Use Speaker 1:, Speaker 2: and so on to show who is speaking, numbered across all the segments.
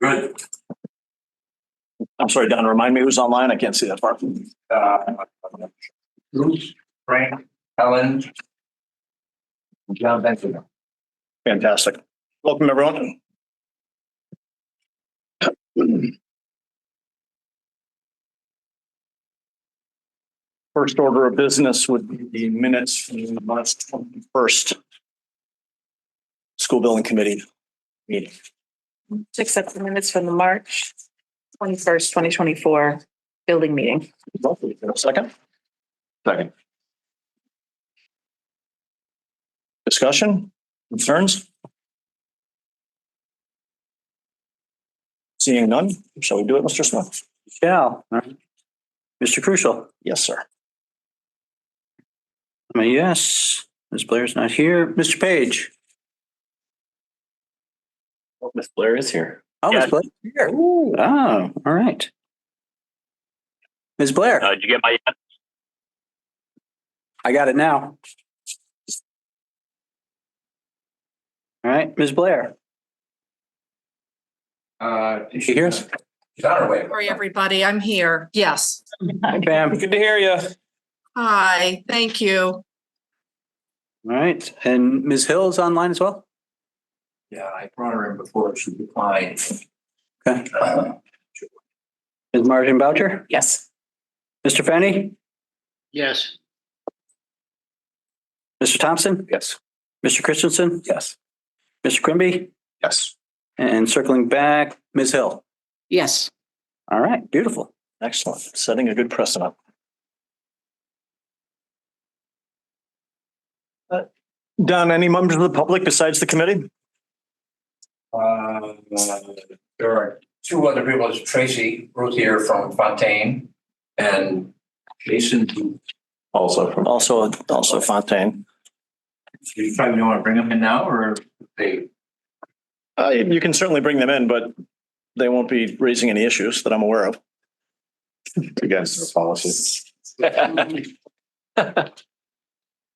Speaker 1: Good.
Speaker 2: I'm sorry, Don, remind me who's online. I can't see that far.
Speaker 1: Bruce, Frank, Helen, John Benson.
Speaker 2: Fantastic. Welcome, everyone. First order of business would be the minutes from the March 21st School Building Committee meeting.
Speaker 3: To accept the minutes from the March 21st, 2024 building meeting.
Speaker 2: Second? Second. Discussion? Concerns? Seeing none, shall we do it, Mr. Smith?
Speaker 4: Yeah. Mr. Crucial.
Speaker 2: Yes, sir.
Speaker 4: I'm a yes. Ms. Blair's not here. Mr. Page.
Speaker 2: Ms. Blair is here.
Speaker 4: Oh,
Speaker 2: Yeah.
Speaker 4: Ms. Blair. Here. Oh, all right. Ms. Blair.
Speaker 2: Did you get my yes?
Speaker 4: I got it now. All right, Ms. Blair.
Speaker 1: She
Speaker 4: hears?
Speaker 1: She's on her way.
Speaker 5: Sorry, everybody. I'm here. Yes.
Speaker 4: Hi, Pam.
Speaker 2: Good to hear you.
Speaker 5: Hi, thank you.
Speaker 4: All right, and Ms. Hill is online as well?
Speaker 1: Yeah, I brought her in before she declined.
Speaker 4: Okay. Ms. Martin Boucher?
Speaker 3: Yes.
Speaker 4: Mr. Fenny?
Speaker 1: Yes.
Speaker 4: Mr. Thompson?
Speaker 2: Yes.
Speaker 4: Mr. Christensen?
Speaker 2: Yes.
Speaker 4: Mr. Quimby?
Speaker 2: Yes.
Speaker 4: And circling back, Ms. Hill?
Speaker 5: Yes.
Speaker 4: All right, beautiful.
Speaker 2: Excellent. Setting a good precedent. Don, any members of the public besides the committee?
Speaker 1: There are two other people. It's Tracy Routhier from Fontaine and Jason.
Speaker 2: Also Fontaine.
Speaker 1: You probably don't want to bring them in now or they?
Speaker 2: You can certainly bring them in, but they won't be raising any issues that I'm aware of. Against our policy.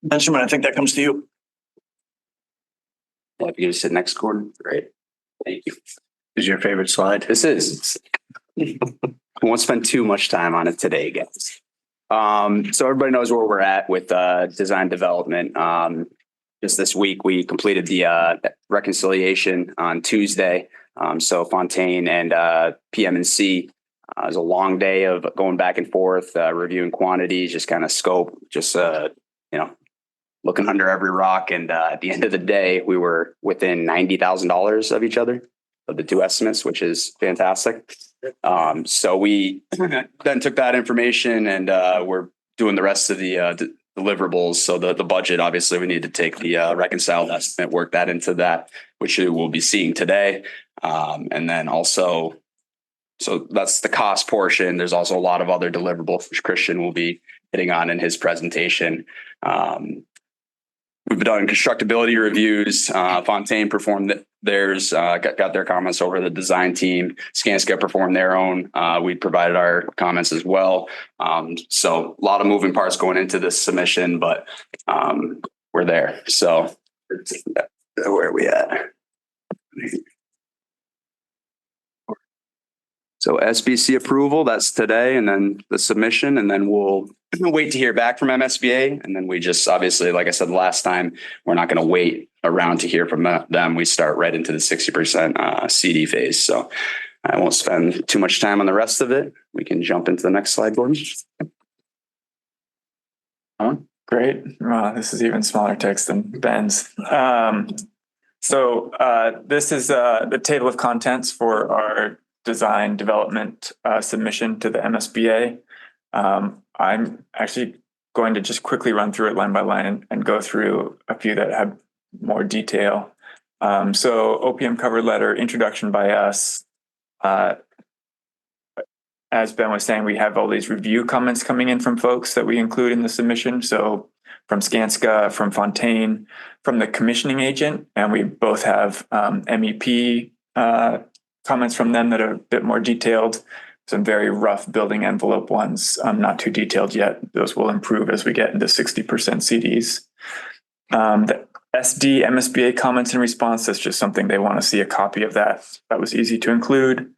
Speaker 2: Benjamin, I think that comes to you.
Speaker 6: Yeah, if you just sit next to Gordon, great. Thank you.
Speaker 4: This is your favorite slide?
Speaker 6: This is. I won't spend too much time on it today, guys. So everybody knows where we're at with design development. Just this week, we completed the reconciliation on Tuesday. So Fontaine and PM&C. It was a long day of going back and forth, reviewing quantities, just kind of scope, just looking under every rock. And at the end of the day, we were within $90,000 of each other, of the two estimates, which is fantastic. So we then took that information and we're doing the rest of the deliverables. So the budget, obviously, we need to take the reconciled estimate, work that into that, which we will be seeing today. And then also, so that's the cost portion. There's also a lot of other deliverables which Christian will be hitting on in his presentation. We've done constructability reviews. Fontaine performed theirs, got their comments over the design team. Skanska performed their own. We provided our comments as well. So a lot of moving parts going into this submission, but we're there. So where are we at? So SBC approval, that's today, and then the submission, and then we'll wait to hear back from MSBA. And then we just, obviously, like I said last time, we're not going to wait around to hear from them. We start right into the 60% CD phase. So I won't spend too much time on the rest of it. We can jump into the next slide, Gordon.
Speaker 7: Great. Wow, this is even smaller text than Ben's. So this is the table of contents for our design development submission to the MSBA. I'm actually going to just quickly run through it line by line and go through a few that have more detail. So OPM cover letter, introduction by us. As Ben was saying, we have all these review comments coming in from folks that we include in the submission. So from Skanska, from Fontaine, from the commissioning agent, and we both have MEP comments from them that are a bit more detailed. Some very rough building envelope ones, not too detailed yet. Those will improve as we get into 60% CDs. SD MSBA comments and response, that's just something they want to see a copy of that. That was easy to include.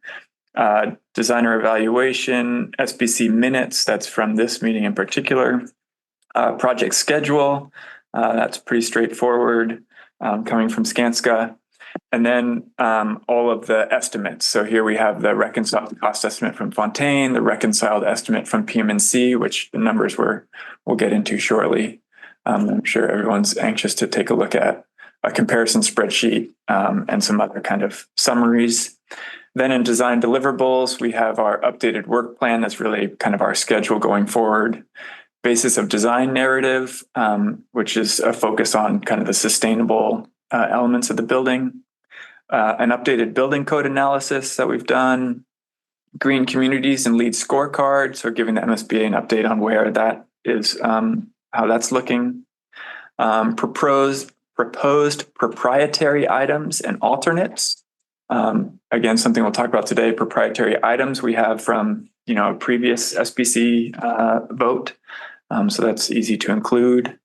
Speaker 7: Designer evaluation, SBC minutes, that's from this meeting in particular. Project schedule, that's pretty straightforward, coming from Skanska. And then all of the estimates. So here we have the reconciled cost estimate from Fontaine, the reconciled estimate from PM&C, which the numbers we'll get into shortly. I'm sure everyone's anxious to take a look at a comparison spreadsheet and some other kind of summaries. Then in design deliverables, we have our updated work plan. That's really kind of our schedule going forward. Basis of design narrative, which is a focus on kind of the sustainable elements of the building. An updated building code analysis that we've done. Green communities and lead scorecard. So giving the MSBA an update on where that is, how that's looking. Proposed proprietary items and alternates. Again, something we'll talk about today, proprietary items we have from, a previous SBC vote. So that's easy to include.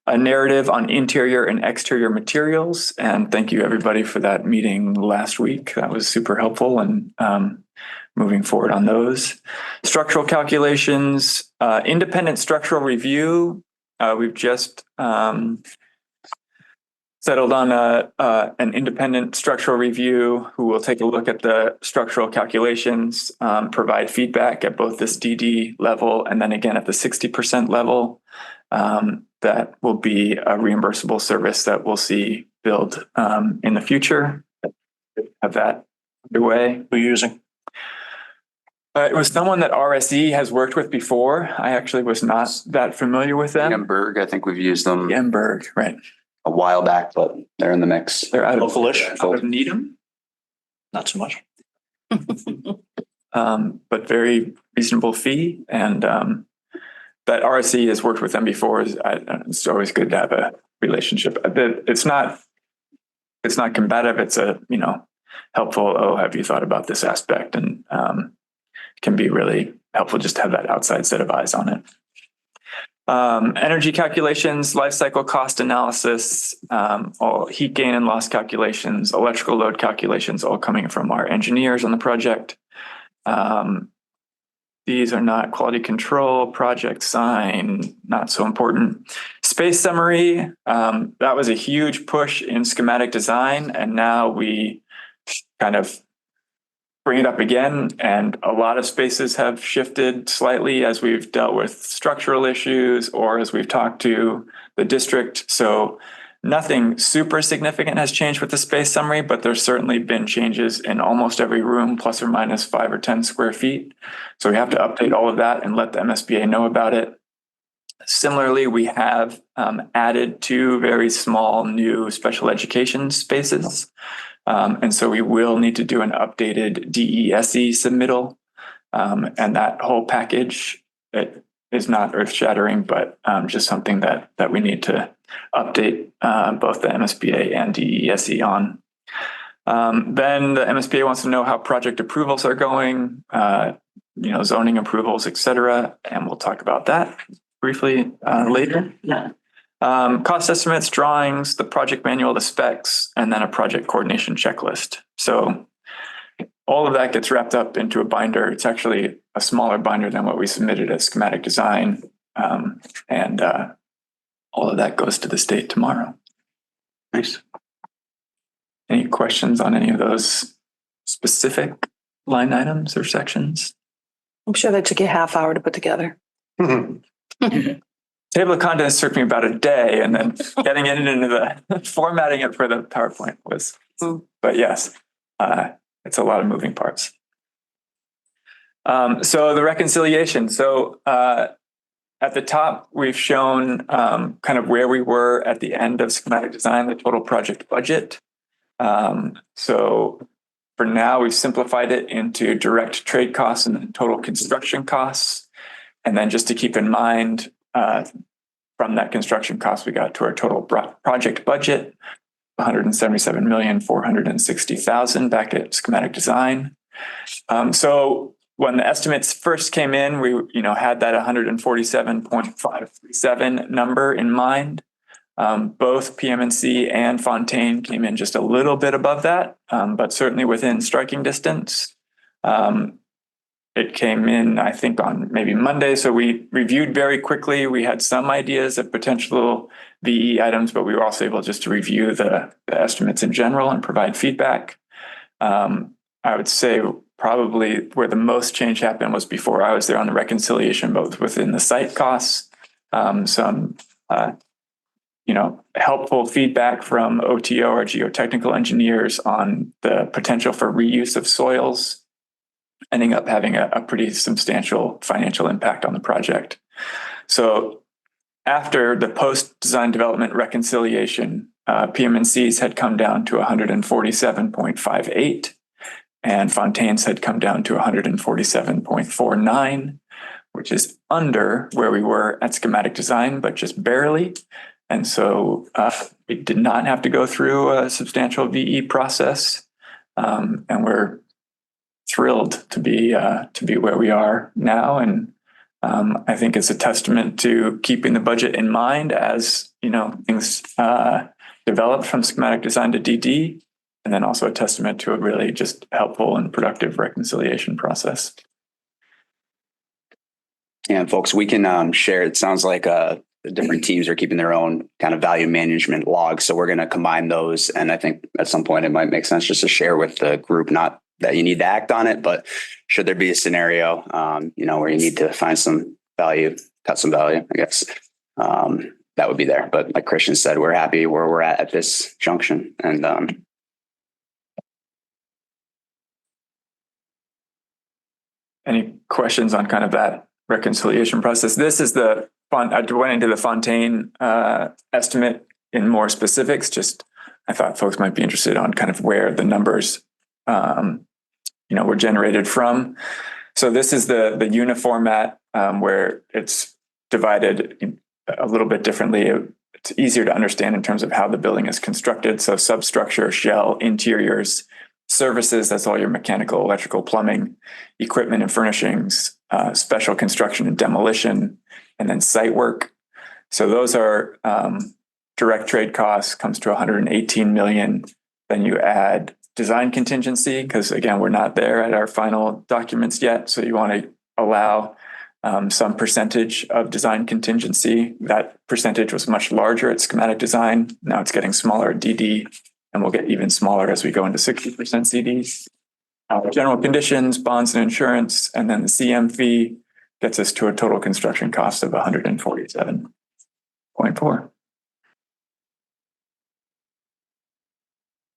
Speaker 7: A narrative on interior and exterior materials. And thank you everybody for that meeting last week. That was super helpful and moving forward on those. Structural calculations, independent structural review. We've just settled on an independent structural review who will take a look at the structural calculations, provide feedback at both this DD level and then again at the 60% level. That will be a reimbursable service that we'll see build in the future. Have that underway.
Speaker 2: Who are you using?
Speaker 7: It was someone that RSE has worked with before. I actually was not that familiar with them.
Speaker 6: Emberg, I think we've used them
Speaker 7: Emberg, right.
Speaker 6: a while back, but they're in the mix.
Speaker 7: They're out of,
Speaker 2: Localish?
Speaker 7: out of Needham,
Speaker 2: Not so much.
Speaker 7: but very reasonable fee. And that RSE has worked with them before. It's always good to have a relationship. It's not combative. It's a, helpful. Oh, have you thought about this aspect? And can be really helpful just to have that outside set of eyes on it. Energy calculations, life cycle cost analysis, all heat gain and loss calculations, electrical load calculations, all coming from our engineers on the project. These are not quality control, project sign, not so important. Space summary, that was a huge push in schematic design, and now we kind of bring it up again. And a lot of spaces have shifted slightly as we've dealt with structural issues or as we've talked to the district. So nothing super significant has changed with the space summary, but there's certainly been changes in almost every room, plus or minus 5 or 10 square feet. So we have to update all of that and let the MSBA know about it. Similarly, we have added 2 very small new special education spaces. And so we will need to do an updated DESE submittal. And that whole package, it is not earth shattering, but just something that we need to update both the MSBA and DESE on. Then the MSBA wants to know how project approvals are going, zoning approvals, et cetera. And we'll talk about that briefly later. Cost estimates, drawings, the project manual, the specs, and then a project coordination checklist. So all of that gets wrapped up into a binder. It's actually a smaller binder than what we submitted as schematic design. And all of that goes to the state tomorrow.
Speaker 6: Nice.
Speaker 7: Any questions on any of those specific line items or sections?
Speaker 3: I'm sure that took you a half hour to put together.
Speaker 7: Table of contents took me about a day, and then getting it into the formatting it for the PowerPoint was, but yes, it's a lot of moving parts. So the reconciliation. So at the top, we've shown kind of where we were at the end of schematic design, the total project budget. So for now, we've simplified it into direct trade costs and total construction costs. And then just to keep in mind, from that construction cost, we got to our total project budget, $177,460,000 back at schematic design. So when the estimates first came in, we had that 147.537 number in mind. Both PM&C and Fontaine came in just a little bit above that, but certainly within striking distance. It came in, I think, on maybe Monday. So we reviewed very quickly. We had some ideas of potential VE items, but we were also able just to review the estimates in general and provide feedback. I would say probably where the most change happened was before I was there on the reconciliation, both within the site costs, some helpful feedback from OTO or geotechnical engineers on the potential for reuse of soils, ending up having a pretty substantial financial impact on the project. So after the post-design development reconciliation, PM&C's had come down to 147.58 and Fontaine's had come down to 147.49, which is under where we were at schematic design, but just barely. And so we did not have to go through a substantial VE process. And we're thrilled to be where we are now. And I think it's a testament to keeping the budget in mind as, things develop from schematic design to DD, and then also a testament to a really just helpful and productive reconciliation process.
Speaker 6: And folks, we can share. It sounds like the different teams are keeping their own kind of value management logs. So we're going to combine those. And I think at some point it might make sense just to share with the group, not that you need to act on it, but should there be a scenario, where you need to find some value, cut some value, I guess, that would be there. But like Christian said, we're happy where we're at this junction. And
Speaker 7: any questions on kind of that reconciliation process? This is I went into the Fontaine estimate in more specifics. Just I thought folks might be interested on kind of where the numbers were generated from. So this is the uniformat where it's divided a little bit differently. It's easier to understand in terms of how the building is constructed. So substructure, shell, interiors, services, that's all your mechanical, electrical, plumbing, equipment and furnishings, special construction and demolition, and then site work. So those are direct trade costs, comes to 118 million. Then you add design contingency, because again, we're not there at our final documents yet. So you want to allow some percentage of design contingency. That percentage was much larger at schematic design. Now it's getting smaller at DD, and will get even smaller as we go into 60% CDs. General conditions, bonds and insurance, and then the CM fee gets us to a total construction cost of 147.4.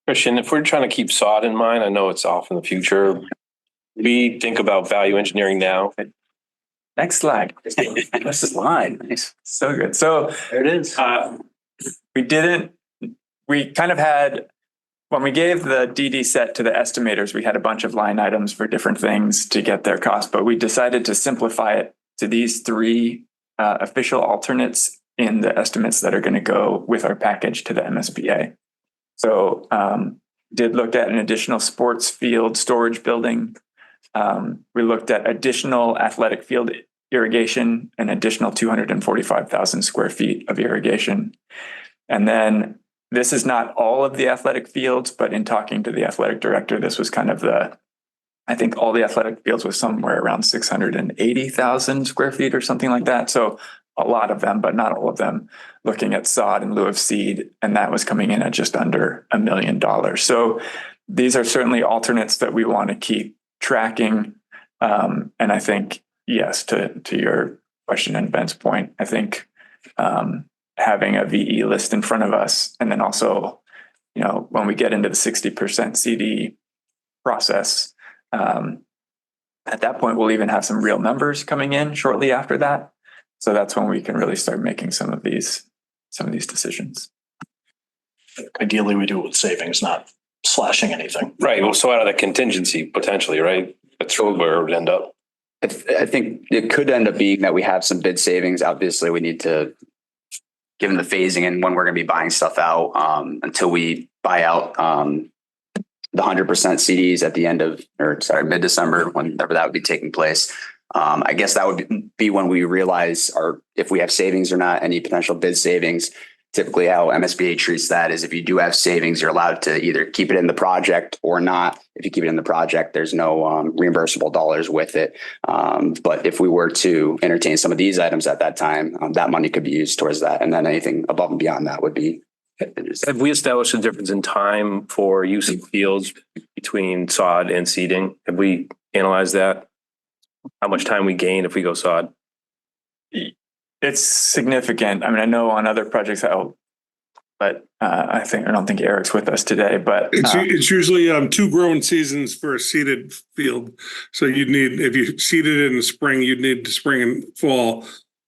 Speaker 8: Christian, if we're trying to keep SOD in mind, I know it's off in the future. We think about value engineering now.
Speaker 7: Next slide.
Speaker 6: Next slide. Nice.
Speaker 7: So good. So
Speaker 2: There it is.
Speaker 7: we kind of had, when we gave the DD set to the estimators, we had a bunch of line items for different things to get their cost, but we decided to simplify it to these three official alternates in the estimates that are going to go with our package to the MSBA. So did look at an additional sports field storage building. We looked at additional athletic field irrigation, an additional 245,000 square feet of irrigation. And then this is not all of the athletic fields, but in talking to the athletic director, this was kind of I think all the athletic fields was somewhere around 680,000 square feet or something like that. So a lot of them, but not all of them, looking at sod in lieu of seed. And that was coming in at just under $1 million. So these are certainly alternates that we want to keep tracking. And I think, yes, to your question and Ben's point, I think having a VE list in front of us, and then also, when we get into the 60% CD process, at that point, we'll even have some real numbers coming in shortly after that. So that's when we can really start making some of these decisions.
Speaker 2: Ideally, we do it with savings, not slashing anything.
Speaker 8: Right. Well, so out of the contingency potentially, right? That's where it would end up.
Speaker 6: I think it could end up being that we have some bid savings. Obviously, we need to, given the phasing and when we're going to be buying stuff out, until we buy out the 100% CDs at the end of, mid-December, whenever that would be taking place. I guess that would be when we realize if we have savings or not, any potential bid savings. typically how MSBA treats that is if you do have savings, you're allowed to either keep it in the project or not. If you keep it in the project, there's no reimbursable dollars with it. But if we were to entertain some of these items at that time, that money could be used towards that. And then anything above and beyond that would be.
Speaker 8: Have we established a difference in time for use of fields between sod and seeding? Have we analyzed that? How much time we gain if we go sod?
Speaker 7: It's significant. I mean, I know on other projects, but I don't think Eric's with us today, but
Speaker 9: It's usually 2 growing seasons for a seeded field. So you'd need, if you seeded it in the spring, you'd need the spring and fall.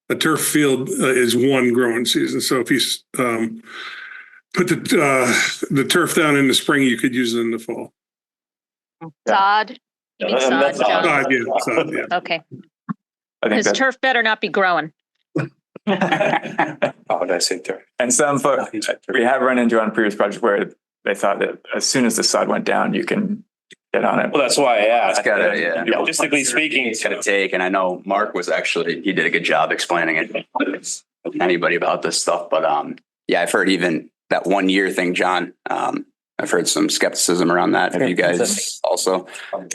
Speaker 9: A turf field is 1 growing season. So if you put the turf down in the spring, you could use it in the fall.
Speaker 10: Sod. You mean sod, John?
Speaker 9: Sod, yeah.
Speaker 10: Okay,
Speaker 7: I think
Speaker 10: his
Speaker 7: that,
Speaker 10: turf better not be growing.
Speaker 8: Oh, did I say there?
Speaker 7: and some folks, we have run into on previous projects where they thought that as soon as the sod went down, you can get on it.
Speaker 8: Well, that's why I asked.
Speaker 6: Yeah.
Speaker 8: Logistically speaking,
Speaker 6: It's going to take, and I know Mark was actually, he did a good job explaining it. Anybody about this stuff, but yeah, I've heard even that 1 year thing, John. I've heard some skepticism around that. Have you guys also? And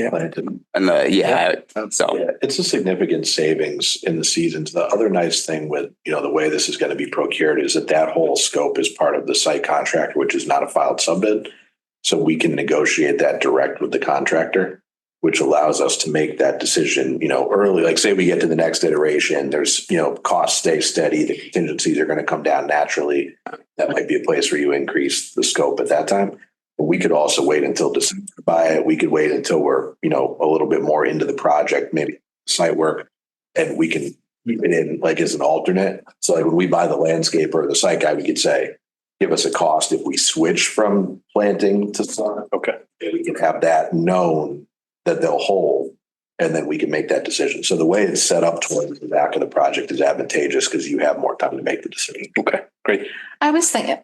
Speaker 6: so
Speaker 11: Yeah, it's a significant savings in the seasons. The other nice thing with, the way this is going to be procured is that whole scope is part of the site contract, which is not a filed subbid. So we can negotiate that direct with the contractor, which allows us to make that decision, early. Like say we get to the next iteration, there's, costs stay steady, the contingencies are going to come down naturally. That might be a place where you increase the scope at that time. But we could also wait until December to buy it. We could wait until we're, a little bit more into the project, maybe site work, and we can keep it in like as an alternate. So like when we buy the landscaper or the site guy, we could say, give us a cost if we switch from planting to sod.
Speaker 8: okay.
Speaker 11: And we can have that known that they'll hold, and then we can make that decision. So the way it's set up towards the back of the project is advantageous because you have more time to make the decision.
Speaker 8: Okay, great.
Speaker 3: I was thinking,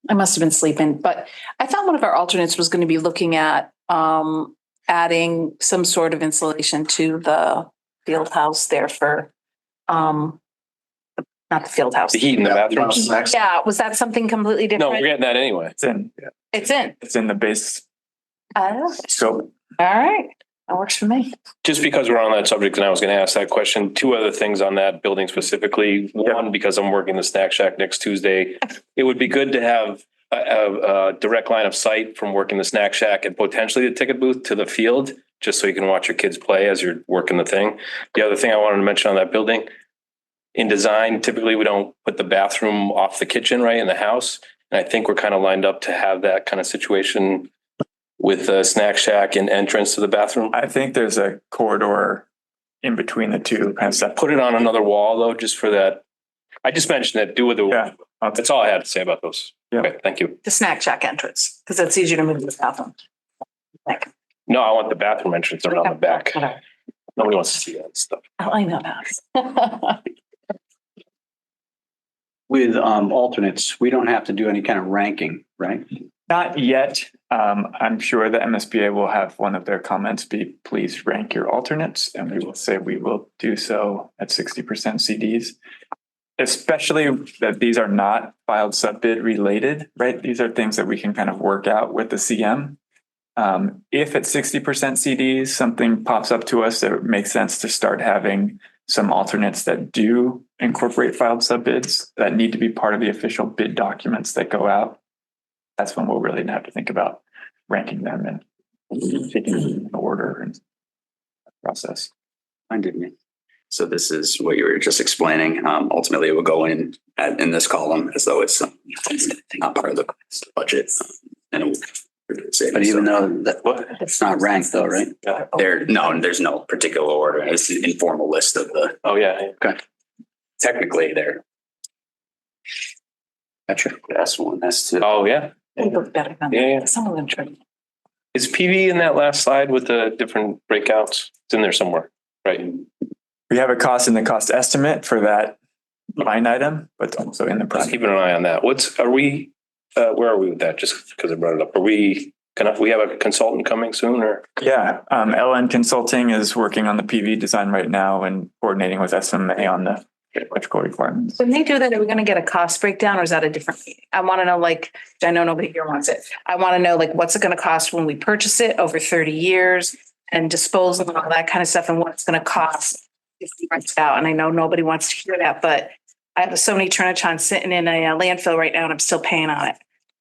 Speaker 3: I must have been sleeping, but I thought one of our alternates was going to be looking at adding some sort of insulation to the field house there for, not the field house.
Speaker 8: The heat in the bathrooms.
Speaker 3: Yeah, was that something completely
Speaker 8: No, we're
Speaker 3: different?
Speaker 8: getting that anyway.
Speaker 3: It's in.
Speaker 7: The base
Speaker 3: Oh,
Speaker 7: scope.
Speaker 3: all right. That works for me.
Speaker 8: Just because we're on that subject and I was going to ask that question, 2 other things on that building specifically. One, because I'm working the Snack Shack next Tuesday, it would be good to have a direct line of sight from working the Snack Shack and potentially the ticket booth to the field, just so you can watch your kids play as you're working the thing. The other thing I wanted to mention on that building, in design, typically we don't put the bathroom off the kitchen right in the house. And I think we're kind of lined up to have that kind of situation with a Snack Shack and entrance to the bathroom.
Speaker 7: I think there's a corridor in between the two kind of stuff.
Speaker 8: Put it on another wall though, just for that. I just mentioned that, do with the,
Speaker 7: Yeah.
Speaker 8: that's all I had to say about those.
Speaker 7: Yeah.
Speaker 8: Okay, thank you.
Speaker 3: The snack shack entrance, because it's easier to move to the bathroom.
Speaker 8: No, I want the bathroom entrance around the back.
Speaker 3: Whatever.
Speaker 8: Nobody wants to see that stuff.
Speaker 3: Oh, I know that.
Speaker 4: With alternates, we don't have to do any kind of ranking, right?
Speaker 7: Not yet. I'm sure the MSBA will have one of their comments be, please rank your alternates. And we will say we will do so at 60% CDs, especially that these are not filed subbid related, right? These are things that we can kind of work out with the CM. If at 60% CDs, something pops up to us that it makes sense to start having some alternates that do incorporate filed subbids that need to be part of the official bid documents that go out. That's when we'll really have to think about ranking them and taking them in order and process.
Speaker 6: Fine, didn't you? So this is what you were just explaining. Ultimately, it will go in this column as though it's not part of the budget. And it will say,
Speaker 4: But even though it's not ranked though, right?
Speaker 6: there's no particular order. It's an informal list of the.
Speaker 8: Oh, yeah.
Speaker 6: Technically, they're.
Speaker 4: Gotcha.
Speaker 6: S1, S2.
Speaker 8: Oh, yeah.
Speaker 3: They look better than
Speaker 8: Yeah.
Speaker 3: some of them. Trim.
Speaker 8: Is PV in that last slide with the different breakouts? It's in there somewhere, right?
Speaker 7: We have a cost in the cost estimate for that line item, but also in the
Speaker 8: Just
Speaker 7: project.
Speaker 8: keeping an eye on that. Where are we with that? Just because I brought it up. We have a consultant coming soon or?
Speaker 7: Yeah, LN Consulting is working on the PV design right now and coordinating with SMA on the electrical requirements.
Speaker 3: When they do that, are we gonna get a cost breakdown or is that a different meeting? I want to know, like, I know nobody here wants it. I want to know, like, what's it gonna cost when we purchase it over 30 years and disposal and all that kind of stuff and what it's gonna cost if we rent it out. And I know nobody wants to hear that, but I have so many Trinitron sitting in a landfill right now and I'm still paying on it.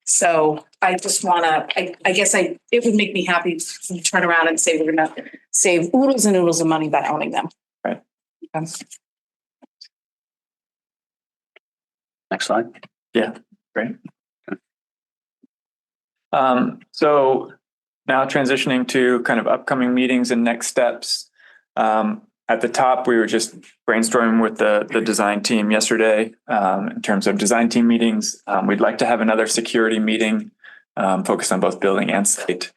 Speaker 3: So I just wanna, I guess it would make me happy to turn around and say we're gonna save oodles and oodles of money by owning them.
Speaker 7: Right.
Speaker 4: Next slide.
Speaker 7: Great. So now transitioning to kind of upcoming meetings and next steps. At the top, we were just brainstorming with the design team yesterday in terms of design team meetings. We'd like to have another security meeting focused on both building and site.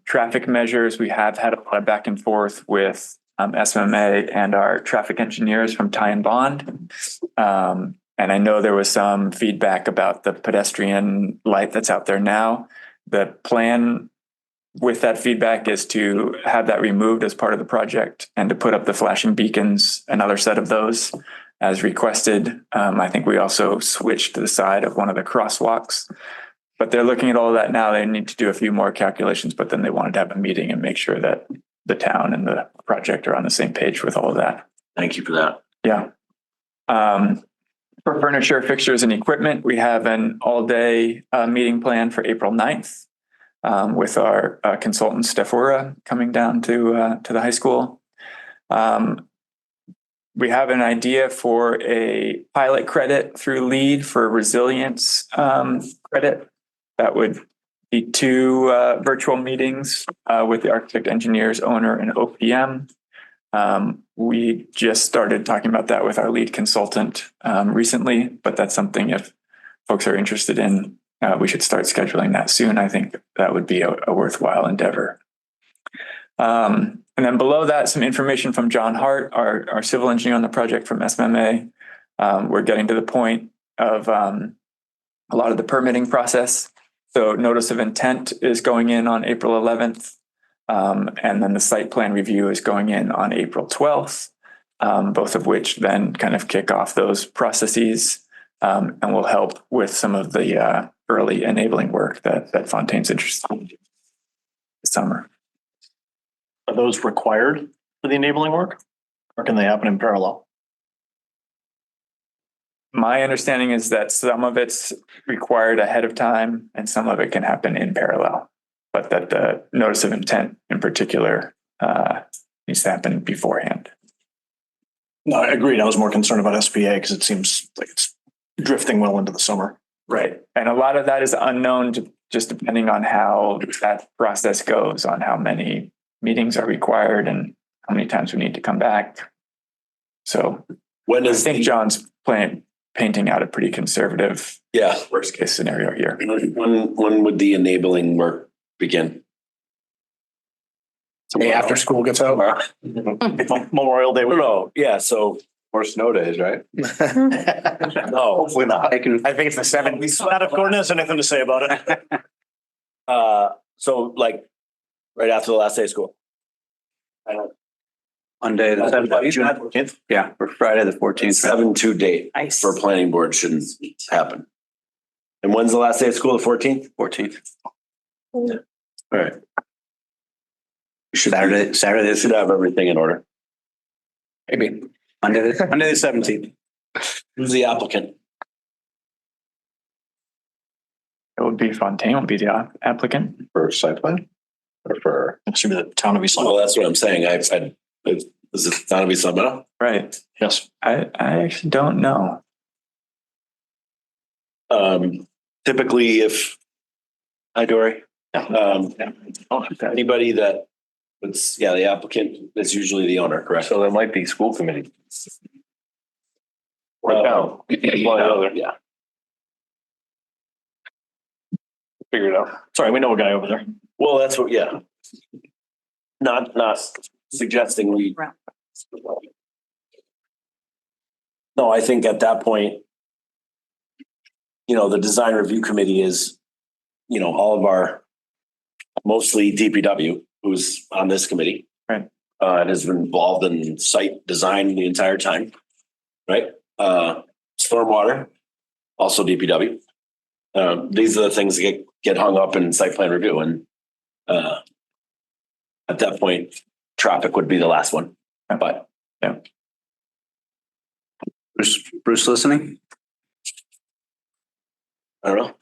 Speaker 7: Traffic measures, we have had a lot of back and forth with SMMA and our traffic engineers from Ty and Bond. And I know there was some feedback about the pedestrian light that's out there now. The plan with that feedback is to have that removed as part of the project and to put up the flashing beacons, another set of those as requested. I think we also switched to the side of one of the crosswalks, but they're looking at all of that now. They need to do a few more calculations, but then they wanted to have a meeting and make sure that the town and the project are on the same page with all of that.
Speaker 11: Thank you for that.
Speaker 7: Yeah. For furniture, fixtures, and equipment, we have an all-day meeting plan for April 9th with our consultant, Stefura, coming down to the high school. We have an idea for a pilot credit through LEED for resilience credit. That would be 2 virtual meetings with the architect, engineers, owner, and OPM. We just started talking about that with our lead consultant recently, but that's something if folks are interested in, we should start scheduling that soon. I think that would be a worthwhile endeavor. And then below that, some information from John Hart, our civil engineer on the project from SMMA. We're getting to the point of a lot of the permitting process. So notice of intent is going in on April 11th. And then the site plan review is going in on April 12th, both of which then kind of kick off those processes and will help with some of the early enabling work that Fontaine's interested in this summer.
Speaker 2: Are those required for the enabling work or can they happen in parallel?
Speaker 7: My understanding is that some of it's required ahead of time and some of it can happen in parallel, but that the notice of intent in particular needs to happen beforehand.
Speaker 2: No, I agreed. I was more concerned about SPA because it seems like it's drifting well into the summer.
Speaker 7: Right. And a lot of that is unknown to just depending on how that process goes, on how many meetings are required and how many times we need to come back. So
Speaker 11: When
Speaker 7: I
Speaker 11: is
Speaker 7: think John's painting out a pretty conservative worst case scenario here.
Speaker 11: when would the enabling work begin?
Speaker 1: Day after school gets out.
Speaker 2: Memorial Day.
Speaker 11: No, yeah, so
Speaker 1: Or snow days, right?
Speaker 11: no,
Speaker 2: Hopefully not.
Speaker 4: I can,
Speaker 1: I think it's the 70s.
Speaker 2: Not if Gordon has anything to say about it.
Speaker 11: so like right after the last day of school.
Speaker 4: Monday, the
Speaker 2: 14th.
Speaker 4: yeah, for Friday, the 14th.
Speaker 11: 7-2 date
Speaker 3: Nice.
Speaker 11: for planning board shouldn't happen. And when's the last day of school? The 14th?
Speaker 4: 14th.
Speaker 11: All right.
Speaker 4: Saturday,
Speaker 11: Should have everything in order.
Speaker 1: Maybe.
Speaker 4: Monday the 17th.
Speaker 11: Who's the applicant?
Speaker 7: It would be Fontaine will be the applicant.
Speaker 11: For site plan? Or for?
Speaker 2: It should be the town of East
Speaker 11: Well,
Speaker 2: Long.
Speaker 11: that's what I'm saying. Is it gonna be Summit?
Speaker 7: Right.
Speaker 2: Yes.
Speaker 7: I actually don't know.
Speaker 11: Typically if, hi Dory. Anybody that, the applicant is usually the owner, correct?
Speaker 8: So there might be school committee. Or town. One or the other.
Speaker 11: Yeah.
Speaker 8: Figure it out.
Speaker 2: Sorry, we know a guy over there.
Speaker 11: Well, that's what, yeah. Not suggesting we. No, I think at that point, the design review committee is, all of our, mostly DPW, who's on this committee.
Speaker 7: Right.
Speaker 11: And has been involved in site design the entire time.
Speaker 12: right? Stormwater, also DPW. These are the things that get hung up in site plan review, and at that point, traffic would be the last one. But
Speaker 4: Bruce listening?
Speaker 12: I don't know.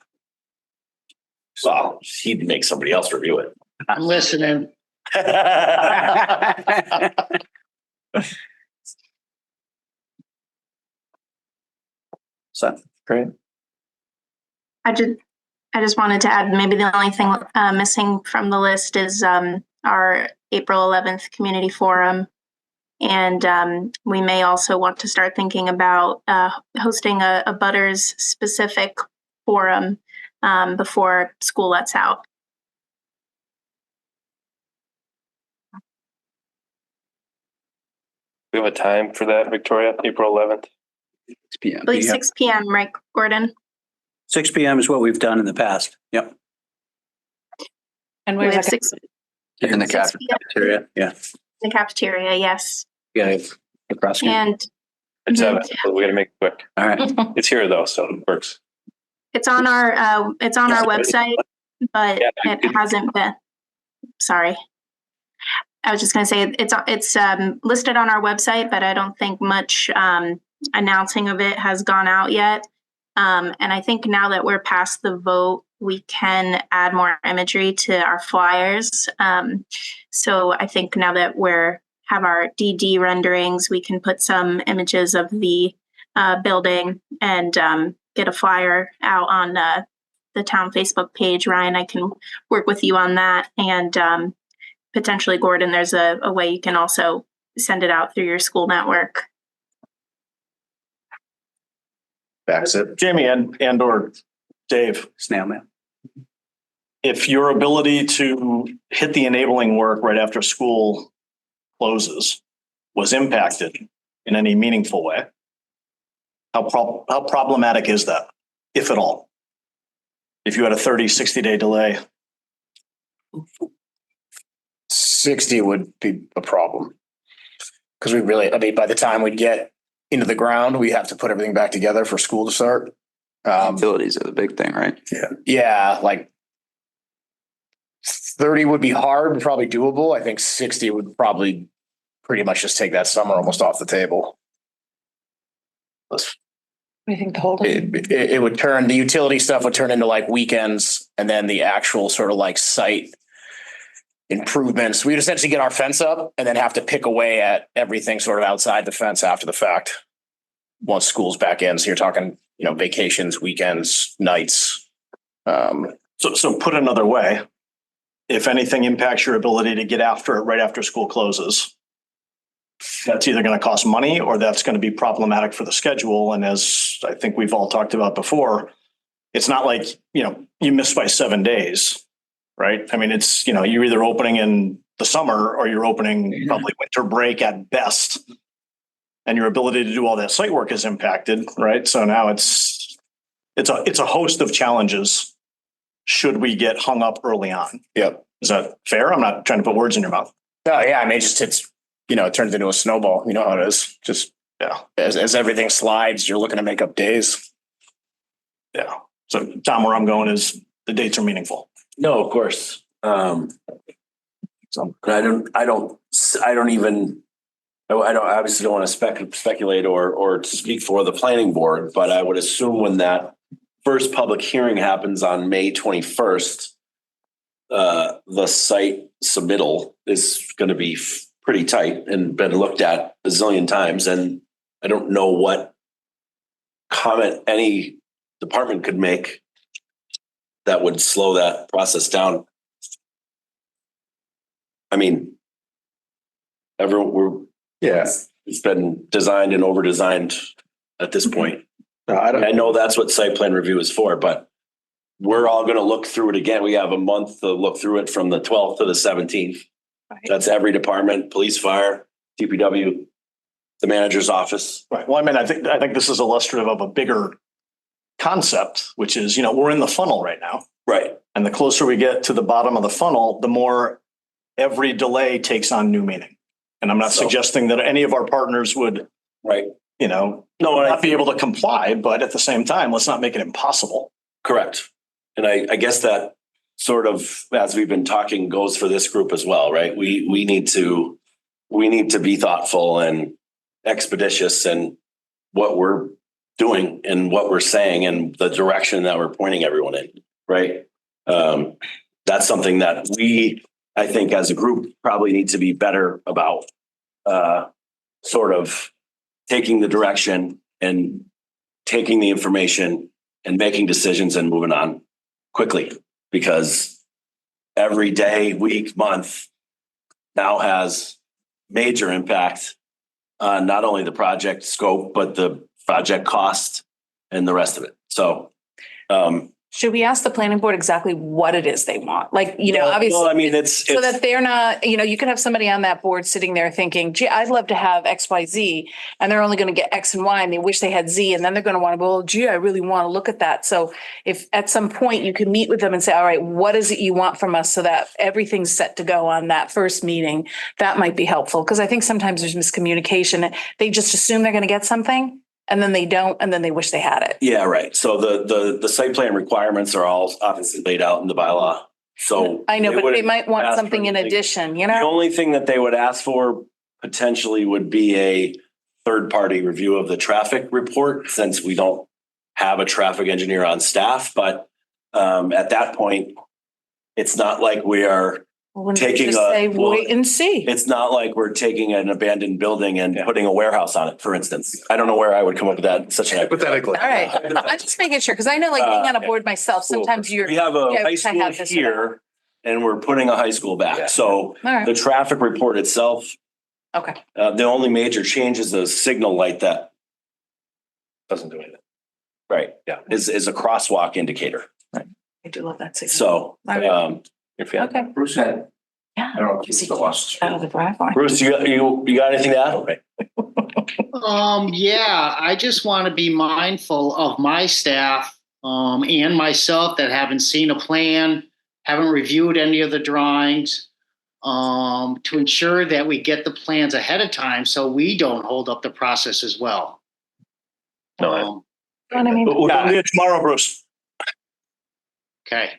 Speaker 12: Well, he'd make somebody else review it.
Speaker 4: I'm listening. So,
Speaker 7: Great.
Speaker 13: I just wanted to add, maybe the only thing missing from the list is our April 11th community forum. And we may also want to start thinking about hosting a Butters specific forum before school lets out.
Speaker 8: We have a time for that, Victoria, April 11th.
Speaker 4: 6 p.m.
Speaker 13: I believe 6 p.m., right, Gordon?
Speaker 4: 6 p.m. is what we've done in the past. Yep.
Speaker 3: And
Speaker 13: We
Speaker 3: where's
Speaker 13: have
Speaker 3: that?
Speaker 13: 6
Speaker 4: In the
Speaker 13: 6 p.m.
Speaker 4: cafeteria. Yeah.
Speaker 13: The cafeteria, yes.
Speaker 4: Yeah. Across.
Speaker 13: And
Speaker 8: It's 7, but we got to make it quick.
Speaker 4: All right.
Speaker 8: It's here though, so it works.
Speaker 13: it's on our website, but it hasn't been. Sorry. I was just going to say it's listed on our website, but I don't think much announcing of it has gone out yet. And I think now that we're past the vote, we can add more imagery to our flyers. So I think now that have our DD renderings, we can put some images of the building and get a flyer out on the town Facebook page. Ryan, I can work with you on that. And potentially, Gordon, there's a way you can also send it out through your school network.
Speaker 2: That's it. Jamie and or Dave,
Speaker 4: Snail mail.
Speaker 2: if your ability to hit the enabling work right after school closes was impacted in any meaningful way, how problematic is that, if at all? If you had a 30, 60-day delay?
Speaker 14: 60 would be a problem. Because by the time we get into the ground, we have to put everything back together for school to start.
Speaker 4: Utilities are the big thing, right?
Speaker 14: Yeah, like 30 would be hard, but probably doable. I think 60 would probably pretty much just take that summer almost off the table.
Speaker 3: What do you think to hold it?
Speaker 14: It would turn, the utility stuff would turn into like weekends, and then the actual sort of like site improvements. We'd essentially get our fence up and then have to pick away at everything sort of outside the fence after the fact. Once school's back in. So you're talking, vacations, weekends, nights.
Speaker 2: So put another way, if anything impacts your ability to get after it right after school closes, that's either going to cost money or that's going to be problematic for the schedule. And as I think we've all talked about before, it's not like, you miss by 7 days, right? I mean, it's, you're either opening in the summer or you're opening probably winter break at best. And your ability to do all that site work is impacted, right? So now it's a host of challenges should we get hung up early on.
Speaker 14: Yep.
Speaker 2: Is that fair? I'm not trying to put words in your mouth.
Speaker 14: Oh yeah, I mean, it turns into a snowball. You know how it is. Just as everything slides, you're looking to make up days.
Speaker 2: Yeah. So Tom, where I'm going is the dates are meaningful.
Speaker 12: No, of course. I obviously don't want to speculate or speak for the planning board, but I would assume when that first public hearing happens on May 21st, the site submittal is going to be pretty tight and been looked at a zillion times. And I don't know what comment any department could make that would slow that process down. I mean, it's been designed and over-designed at this point. I know that's what site plan review is for, but we're all going to look through it again. We have a month to look through it from the 12th to the 17th. Right. That's every department, police, fire, DPW, the manager's office.
Speaker 2: Right. Well, I mean, I think this is illustrative of a bigger concept, which is, we're in the funnel right now.
Speaker 12: Right.
Speaker 2: And the closer we get to the bottom of the funnel, the more every delay takes on new meaning. And I'm not suggesting that any of our partners would
Speaker 12: No,
Speaker 2: not be able to comply, but at the same time, let's not make it impossible.
Speaker 12: correct. And I guess that sort of, as we've been talking, goes for this group as well, right? We need to be thoughtful and expeditious in what we're doing and what we're saying and the direction that we're pointing everyone in, right? That's something that I think as a group probably need to be better about, sort of taking the direction and taking the information and making decisions and moving on quickly, because every day, week, month now has major impact on not only the project scope, but the project cost and the rest of it. So,
Speaker 3: Should we ask the planning board exactly what it is they want? Like, obviously.
Speaker 12: well, I mean, it's
Speaker 3: So that they're not, you could have somebody on that board sitting there thinking, gee, I'd love to have X, Y, Z, and they're only going to get X and Y and they wish they had Z. And then they're going to want to go, well, gee, I really want to look at that. So if at some point you can meet with them and say, all right, what is it you want from us so that everything's set to go on that first meeting, that might be helpful. Because I think sometimes there's miscommunication. They just assume they're going to get something and then they don't, and then they wish they had it.
Speaker 12: Yeah, right. So the site plan requirements are all obviously laid out in the bylaw. So
Speaker 3: I know, but
Speaker 12: wouldn't
Speaker 3: they might want
Speaker 12: ask for
Speaker 3: something in
Speaker 12: anything.
Speaker 3: addition,
Speaker 12: The only thing that they would ask for potentially would be a third-party review of the traffic report, since we don't have a traffic engineer on staff. But at that point, it's not like we are
Speaker 3: Wouldn't you
Speaker 12: taking
Speaker 3: just say, wait and see.
Speaker 12: It's not like we're taking an abandoned building and putting a warehouse on it, for instance. I don't know where I would come up with that, such an hypothetical.
Speaker 3: All right, I'm just making sure, because I know like being on a board myself, sometimes you're.
Speaker 12: We have a
Speaker 3: yeah,
Speaker 12: high
Speaker 3: I
Speaker 12: school
Speaker 3: have this
Speaker 12: here and we're putting a high school back. So
Speaker 3: All right.
Speaker 12: the traffic report itself,
Speaker 3: Okay.
Speaker 12: the only major change is the signal light that
Speaker 8: Doesn't do anything.
Speaker 12: right, is a crosswalk indicator.
Speaker 3: I do love that signal.
Speaker 12: So
Speaker 3: All right. Okay.
Speaker 1: Bruce had,
Speaker 3: Yeah.
Speaker 1: I don't know if he's still lost.
Speaker 3: Out of the driveway.
Speaker 12: Bruce, you got anything to add?
Speaker 15: Yeah, I just want to be mindful of my staff, and myself that haven't seen a plan, haven't reviewed any of the drawings, to ensure that we get the plans ahead of time so we don't hold up the process as well.
Speaker 8: No,
Speaker 2: We'll come to you tomorrow, Bruce.
Speaker 15: Okay.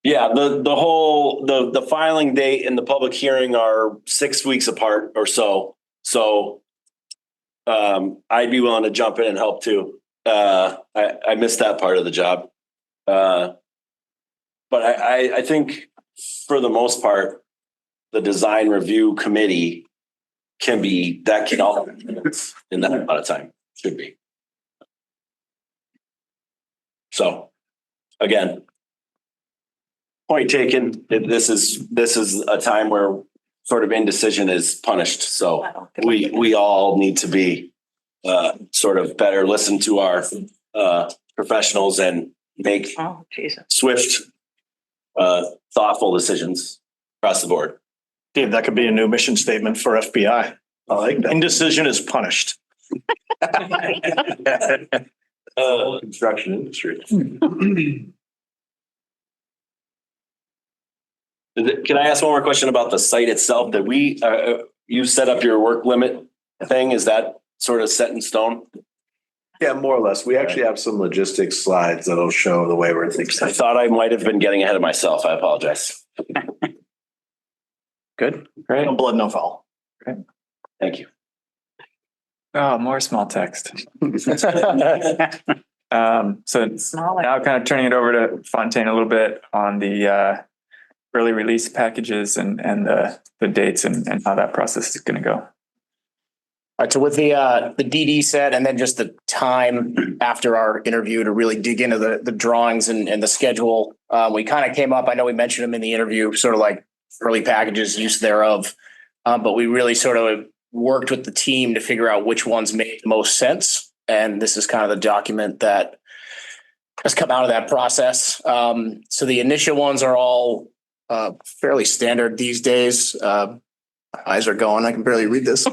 Speaker 12: Yeah, the filing date and the public hearing are 6 weeks apart or so. So I'd be willing to jump in and help too. I missed that part of the job. But I think for the most part, the design review committee can all in that amount of time, should be. So again, point taken. This is a time where sort of indecision is punished. So we all need to be sort of better listen to our professionals and make swift, thoughtful decisions across the board.
Speaker 2: Dave, that could be a new mission statement for FBI. I like that. Indecision is punished.
Speaker 12: Construction industry. Can I ask one more question about the site itself? That you set up your work limit thing? Is that sort of set in stone?
Speaker 11: Yeah, more or less. We actually have some logistics slides that'll show the way we're thinking.
Speaker 12: I thought I might have been getting ahead of myself. I apologize.
Speaker 7: Good, great.
Speaker 2: No blood, no foul.
Speaker 12: Thank you.
Speaker 7: Oh, more small text. So now kind of turning it over to Fontaine a little bit on the early release packages and the dates and how that process is going to go.
Speaker 14: All right, so with the DD set and then just the time after our interview to really dig into the drawings and the schedule, we kind of came up, I know we mentioned them in the interview, sort of like early packages, use thereof, but we really sort of worked with the team to figure out which ones made the most sense. And this is kind of the document that has come out of that process. So the initial ones are all fairly standard these days. Eyes are going. I can barely read this. So,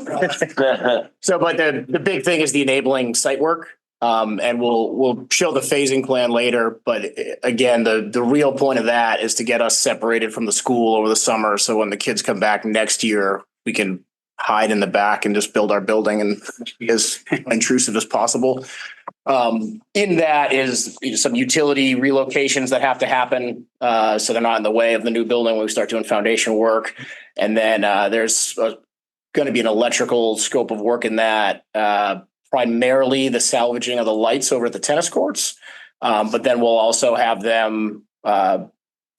Speaker 14: but the big thing is the enabling site work. And we'll show the phasing plan later. But again, the real point of that is to get us separated from the school over the summer. So when the kids come back next year, we can hide in the back and just build our building and be as intrusive as possible. In that is some utility relocations that have to happen, so they're not in the way of the new building when we start doing foundation work. And then there's going to be an electrical scope of work in that, primarily the salvaging of the lights over at the tennis courts. But then we'll also have them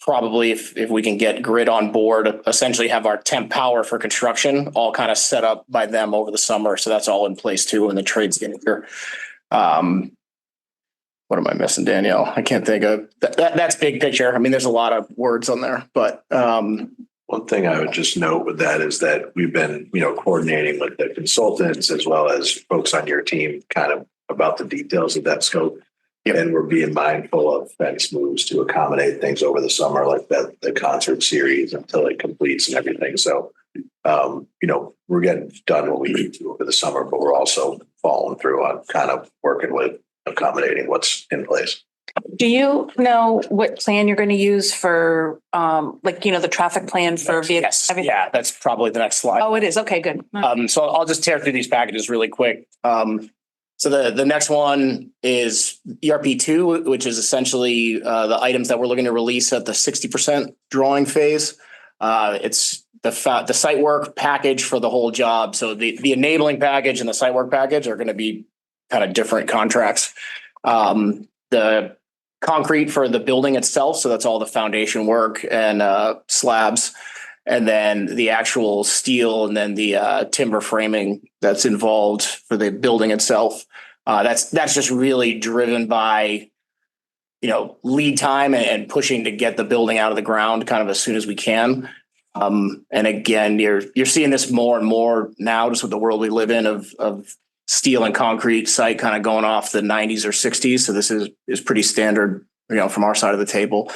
Speaker 14: probably, if we can get grid on board, essentially have our temp power for construction all kind of set up by them over the summer. So that's all in place too, and the trades getting here. What am I missing, Danielle? I can't think of that's big picture. I mean, there's a lot of words on there, but
Speaker 11: one thing I would just note with that is that we've been, coordinating with the consultants as well as folks on your team kind of about the details of that scope. Yep. And we're being mindful of fence moves to accommodate things over the summer, like the concert series until it completes and everything. So, we're getting done what we need to over the summer, but we're also following through on kind of working with accommodating what's in place.
Speaker 3: Do you know what plan you're going to use for, the traffic plan for vehicles?
Speaker 14: Yes. Yeah, that's probably the next slide.
Speaker 3: Oh, it is. Okay, good.
Speaker 14: So I'll just tear through these packages really quick. So the next one is ERP2, which is essentially the items that we're looking to release at the 60% drawing phase. It's the site work package for the whole job. So the enabling package and the site work package are going to be kind of different contracts. The concrete for the building itself, so that's all the foundation work and slabs, and then the actual steel and then the timber framing that's involved for the building itself. That's just really driven by lead time and pushing to get the building out of the ground kind of as soon as we can. And again, you're seeing this more and more now, just with the world we live in of steel and concrete site kind of going off the 90s or 60s. So this is pretty standard, from our side of the table.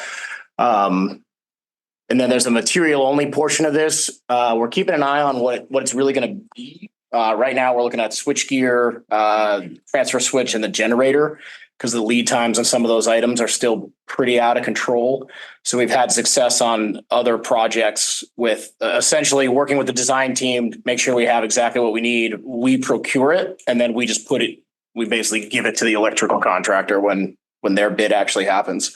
Speaker 14: And then there's a material only portion of this. We're keeping an eye on what it's really going to be. Right now we're looking at switchgear, transfer switch, and the generator, because the lead times on some of those items are still pretty out of control. So we've had success on other projects with essentially working with the design team to make sure we have exactly what we need. We procure it, and then we just we basically give it to the electrical contractor when their bid actually happens.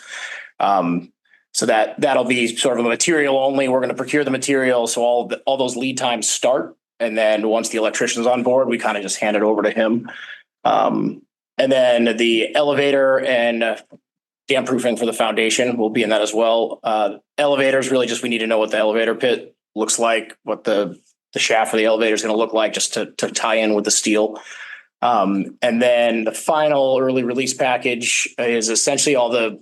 Speaker 14: So that'll be sort of a material only. We're going to procure the material. So all those lead times start. And then once the electrician's on board, we kind of just hand it over to him. And then the elevator and dam proofing for the foundation will be in that as well. Elevators, really just we need to know what the elevator pit looks like, what the shaft for the elevator is going to look like, just to tie in with the steel. And then the final early release package is essentially all the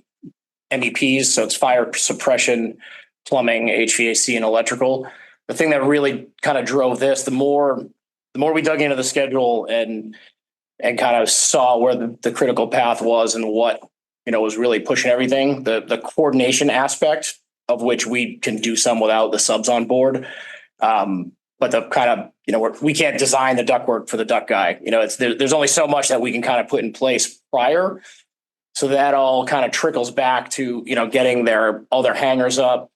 Speaker 14: MEPs. So it's fire suppression, plumbing, HVAC, and electrical. The thing that really kind of drove this, the more we dug into the schedule and kind of saw where the critical path was and what, was really pushing everything, the coordination aspect of which we can do some without the subs on board. But the kind of, we can't design the ductwork for the duct guy. There's only so much that we can kind of put in place prior. So that all kind of trickles back to, getting all their hangers up.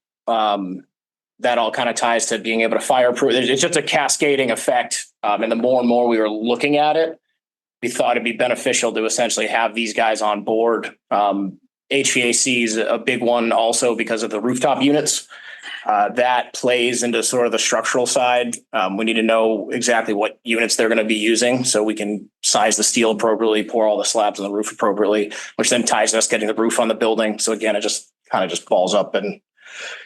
Speaker 14: That all kind of ties to being able to fireproof. It's just a cascading effect. And the more and more we were looking at it, we thought it'd be beneficial to essentially have these guys on board. HVAC is a big one also because of the rooftop units. That plays into sort of the structural side. We need to know exactly what units they're going to be using so we can size the steel appropriately, pour all the slabs on the roof appropriately, which then ties us getting the roof on the building. So again, it just kind of just balls up and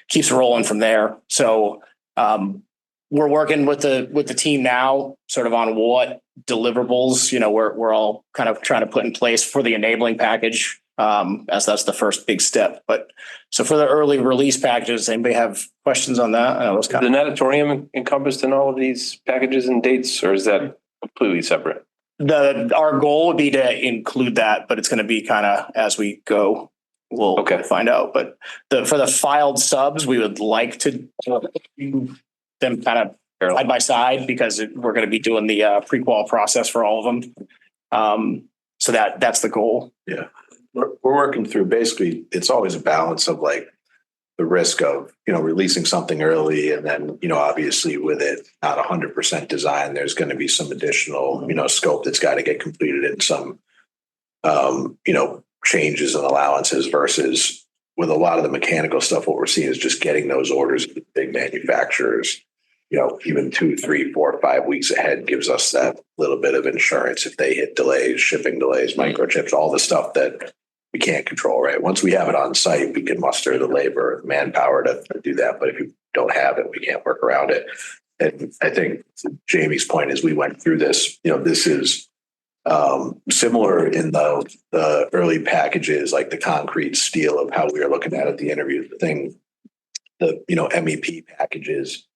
Speaker 14: keeps rolling from there. So we're working with the team now sort of on what deliverables, we're all kind of trying to put in place for the enabling package, as that's the first big step. But so for the early release packages, anybody have questions on that? I know
Speaker 8: is the natatorium encompassed in all of these packages and dates, or is that completely separate?
Speaker 14: Our goal would be to include that, but it's going to be kind of as we go. We'll find out. But for the filed subs, we would like to do them kind of side by side because we're going to be doing the pre-qual process for all of them. So that's the goal.
Speaker 11: Yeah. We're working through basically, it's always a balance of like the risk of, releasing something early and then, obviously with it not 100% design, there's going to be some additional, scope that's got to get completed and some, changes and allowances versus with a lot of the mechanical stuff, what we're seeing is just getting those orders to big manufacturers, even 2, 3, 4, 5 weeks ahead gives us that little bit of insurance if they hit delays, shipping delays, microchips, all the stuff that we can't control, right? Once we have it on site, we can muster the labor, manpower to do that. But if you don't have it, we can't work around it. And I think Jamie's point is we went through this, this is similar in the early packages, like the concrete steel of how we were looking at the interview thing, the, MEP packages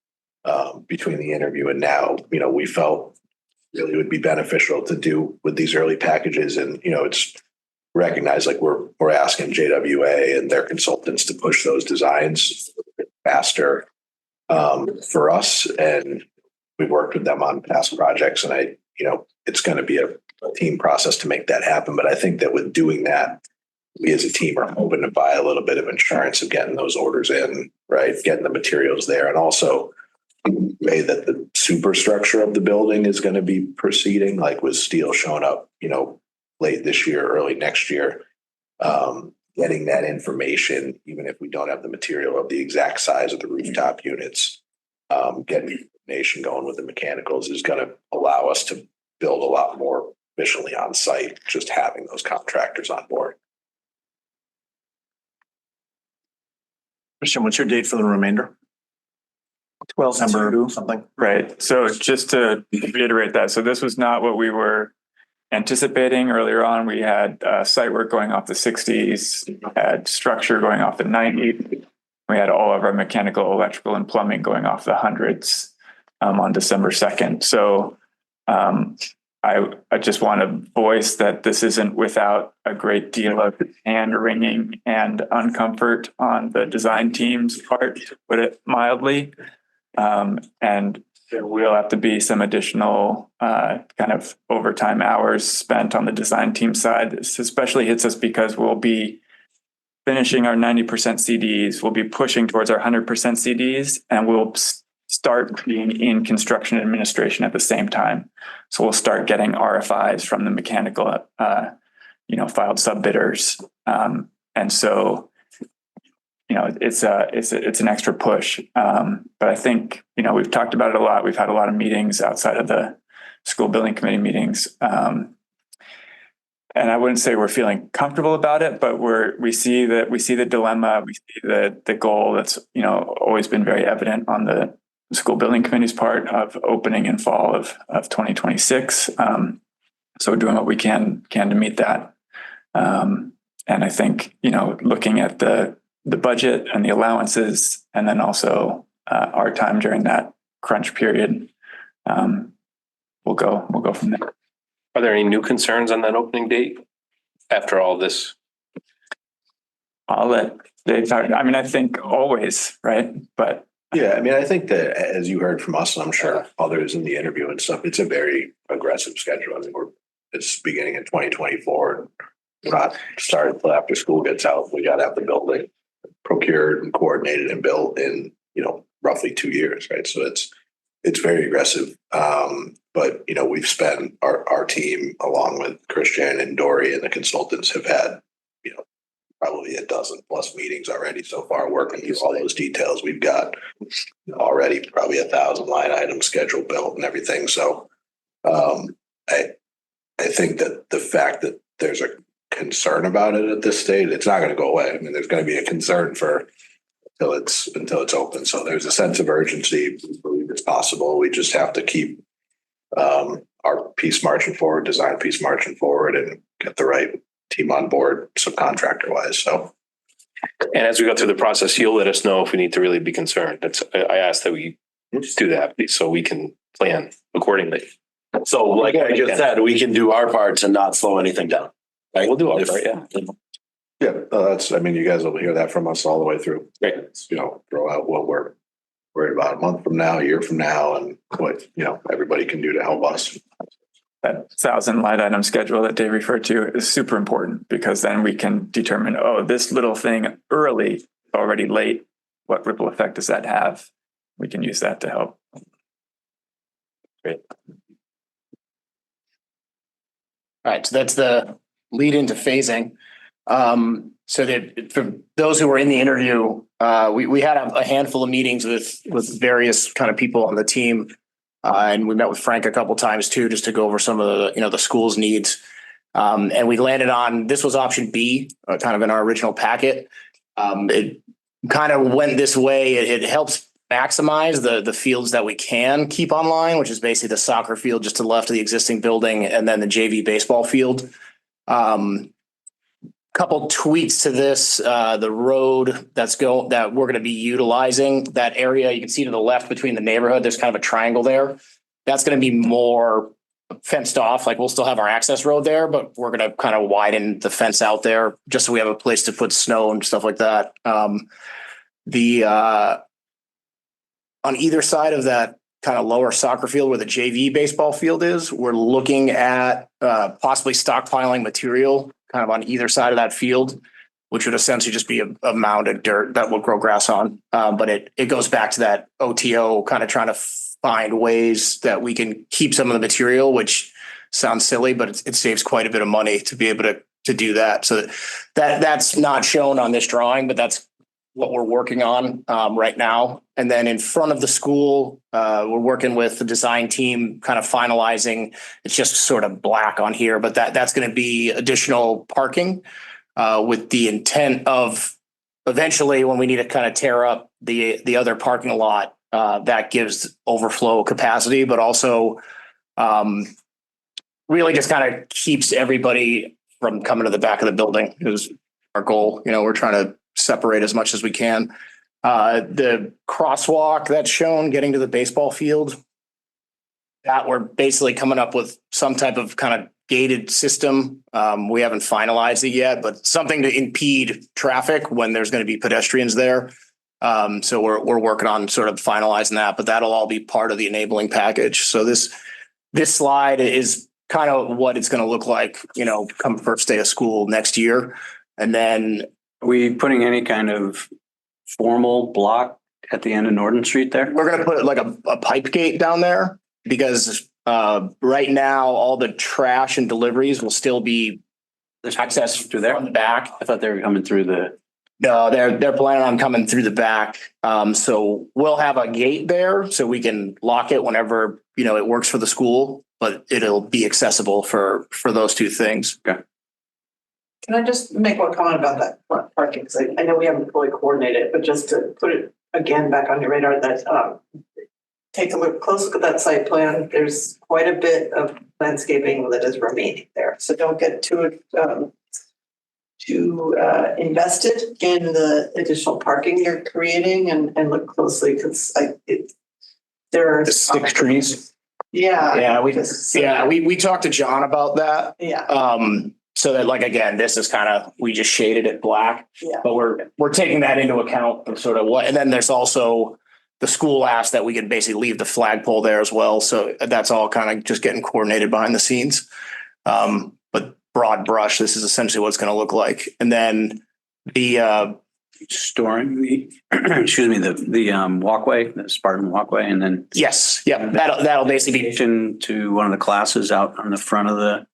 Speaker 11: between the interview and now, we felt really would be beneficial to do with these early packages. And, it's recognized like we're asking JWA and their consultants to push those designs faster for us. And we've worked with them on past projects and it's going to be a team process to make that happen. But I think that with doing that, we as a team are hoping to buy a little bit of insurance of getting those orders in, right? Getting the materials there. And also the way that the superstructure of the building is going to be proceeding, like with steel showing up, late this year, early next year, getting that information, even if we don't have the material of the exact size of the rooftop units, getting information going with the mechanicals is going to allow us to build a lot more efficiently on site, just having those contractors on board.
Speaker 2: Christian, what's your date for the remainder?
Speaker 7: 12
Speaker 2: December something.
Speaker 7: Right. So just to reiterate that, so this was not what we were anticipating earlier on. We had site work going off the 60s, had structure going off the 90s. We had all of our mechanical, electrical, and plumbing going off the 100s on December 2nd. So I just want to voice that this isn't without a great deal of hand wringing and uncomfort on the design team's part, to put it mildly. And there will have to be some additional kind of overtime hours spent on the design team side. This especially hits us because we'll be finishing our 90% CDs, we'll be pushing towards our 100% CDs, and we'll start being in construction administration at the same time. So we'll start getting RFIs from the mechanical, filed sub bidders. And so, it's an extra push. But I think, we've talked about it a lot. We've had a lot of meetings outside of the school building committee meetings. And I wouldn't say we're feeling comfortable about it, but we see the dilemma, we see the goal that's, always been very evident on the school building committee's part of opening in fall of 2026. So we're doing what we can to meet that. And I think, looking at the budget and the allowances, and then also our time during that crunch period, we'll go from there.
Speaker 8: Are there any new concerns on that opening date after all this?
Speaker 7: I'll let Dave talk. I mean, I think always, right? But
Speaker 11: yeah, I mean, I think that as you heard from us, and I'm sure others in the interview and stuff, it's a very aggressive schedule. I mean, it's beginning in 2024. We're not starting until after school gets out. We got to have the building procured and coordinated and built in, roughly 2 years, right? So it's very aggressive. But, we've spent our team along with Christian and Dory and the consultants have had, probably a dozen plus meetings already so far working through all those details. We've got already probably 1,000 line items scheduled, built and everything. So I think that the fact that there's a concern about it at this stage, it's not going to go away. I mean, there's going to be a concern until it's open. So there's a sense of urgency. We believe it's possible. We just have to keep our piece marching forward, design piece marching forward, and get the right team on board subcontractor wise. So,
Speaker 8: and as we go through the process, you'll let us know if we need to really be concerned. I ask that we just do that so we can plan accordingly.
Speaker 12: So like I just said, we can do our parts and not slow anything down. Right?
Speaker 8: We'll do our part, yeah.
Speaker 11: Yeah, you guys will hear that from us all the way through.
Speaker 8: Great.
Speaker 11: Throw out what we're worried about a month from now, a year from now, and what, everybody can do to help us.
Speaker 7: That 1,000 line item schedule that Dave referred to is super important because then we can determine, this little thing early already late, what ripple effect does that have? We can use that to help.
Speaker 14: Great. All right, so that's the lead into phasing. So that for those who were in the interview, we had a handful of meetings with various kind of people on the team. And we met with Frank a couple times too, just to go over some of the school's needs. And we landed on, this was option B, kind of in our original packet. It kind of went this way. It helps maximize the fields that we can keep online, which is basically the soccer field just to the left of the existing building, and then the JV baseball field. Couple tweaks to this, the road that we're going to be utilizing, that area you can see to the left between the neighborhood, there's kind of a triangle there. That's going to be more fenced off. Like we'll still have our access road there, but we're going to kind of widen the fence out there just so we have a place to put snow and stuff like that. On either side of that kind of lower soccer field where the JV baseball field is, we're looking at possibly stockpiling material kind of on either side of that field, which would essentially just be a mound of dirt that will grow grass on. But it goes back to that OTO kind of trying to find ways that we can keep some of the material, which sounds silly, but it saves quite a bit of money to be able to do that. So that's not shown on this drawing, but that's what we're working on right now. And then in front of the school, we're working with the design team, kind of finalizing. It's just sort of black on here, but that's going to be additional parking with the intent of eventually when we need to kind of tear up the other parking lot, that gives overflow capacity, but also really just kind of keeps everybody from coming to the back of the building is our goal. We're trying to separate as much as we can. The crosswalk that's shown getting to the baseball field, that we're basically coming up with some type of kind of gated system. We haven't finalized it yet, but something to impede traffic when there's going to be pedestrians there. So we're working on sort of finalizing that, but that'll all be part of the enabling package. So this slide is kind of what it's going to look like, come first day of school next year. And then
Speaker 4: are we putting any kind of formal block at the end of Norton Street there?
Speaker 14: we're going to put like a pipe gate down there because right now all the trash and deliveries will still be accessed through there on the back.
Speaker 4: I thought they were coming through the.
Speaker 14: No, they're planning on coming through the back. So we'll have a gate there so we can lock it whenever, it works for the school, but it'll be accessible for those two things.
Speaker 4: Okay.
Speaker 16: Can I just make one comment about that front parking? Because I know we haven't fully coordinated, but just to put it again back on your radar, that take a close look at that site plan. There's quite a bit of landscaping that is remaining there. So don't get too invested in the additional parking you're creating and look closely because there are
Speaker 14: 6 trees.
Speaker 16: Yeah.
Speaker 14: We talked to John about that.
Speaker 16: Yeah.
Speaker 14: So that again, this is kind of, we just shaded it black, but we're taking that into account of sort of what, and then there's also the school asked that we could basically leave the flagpole there as well. So that's all kind of just getting coordinated behind the scenes. But broad brush, this is essentially what it's going to look like. And then the
Speaker 4: storing the the walkway, the Spartan walkway, and then
Speaker 14: yes, that'll basically be
Speaker 4: to one of the classes out on the front of the.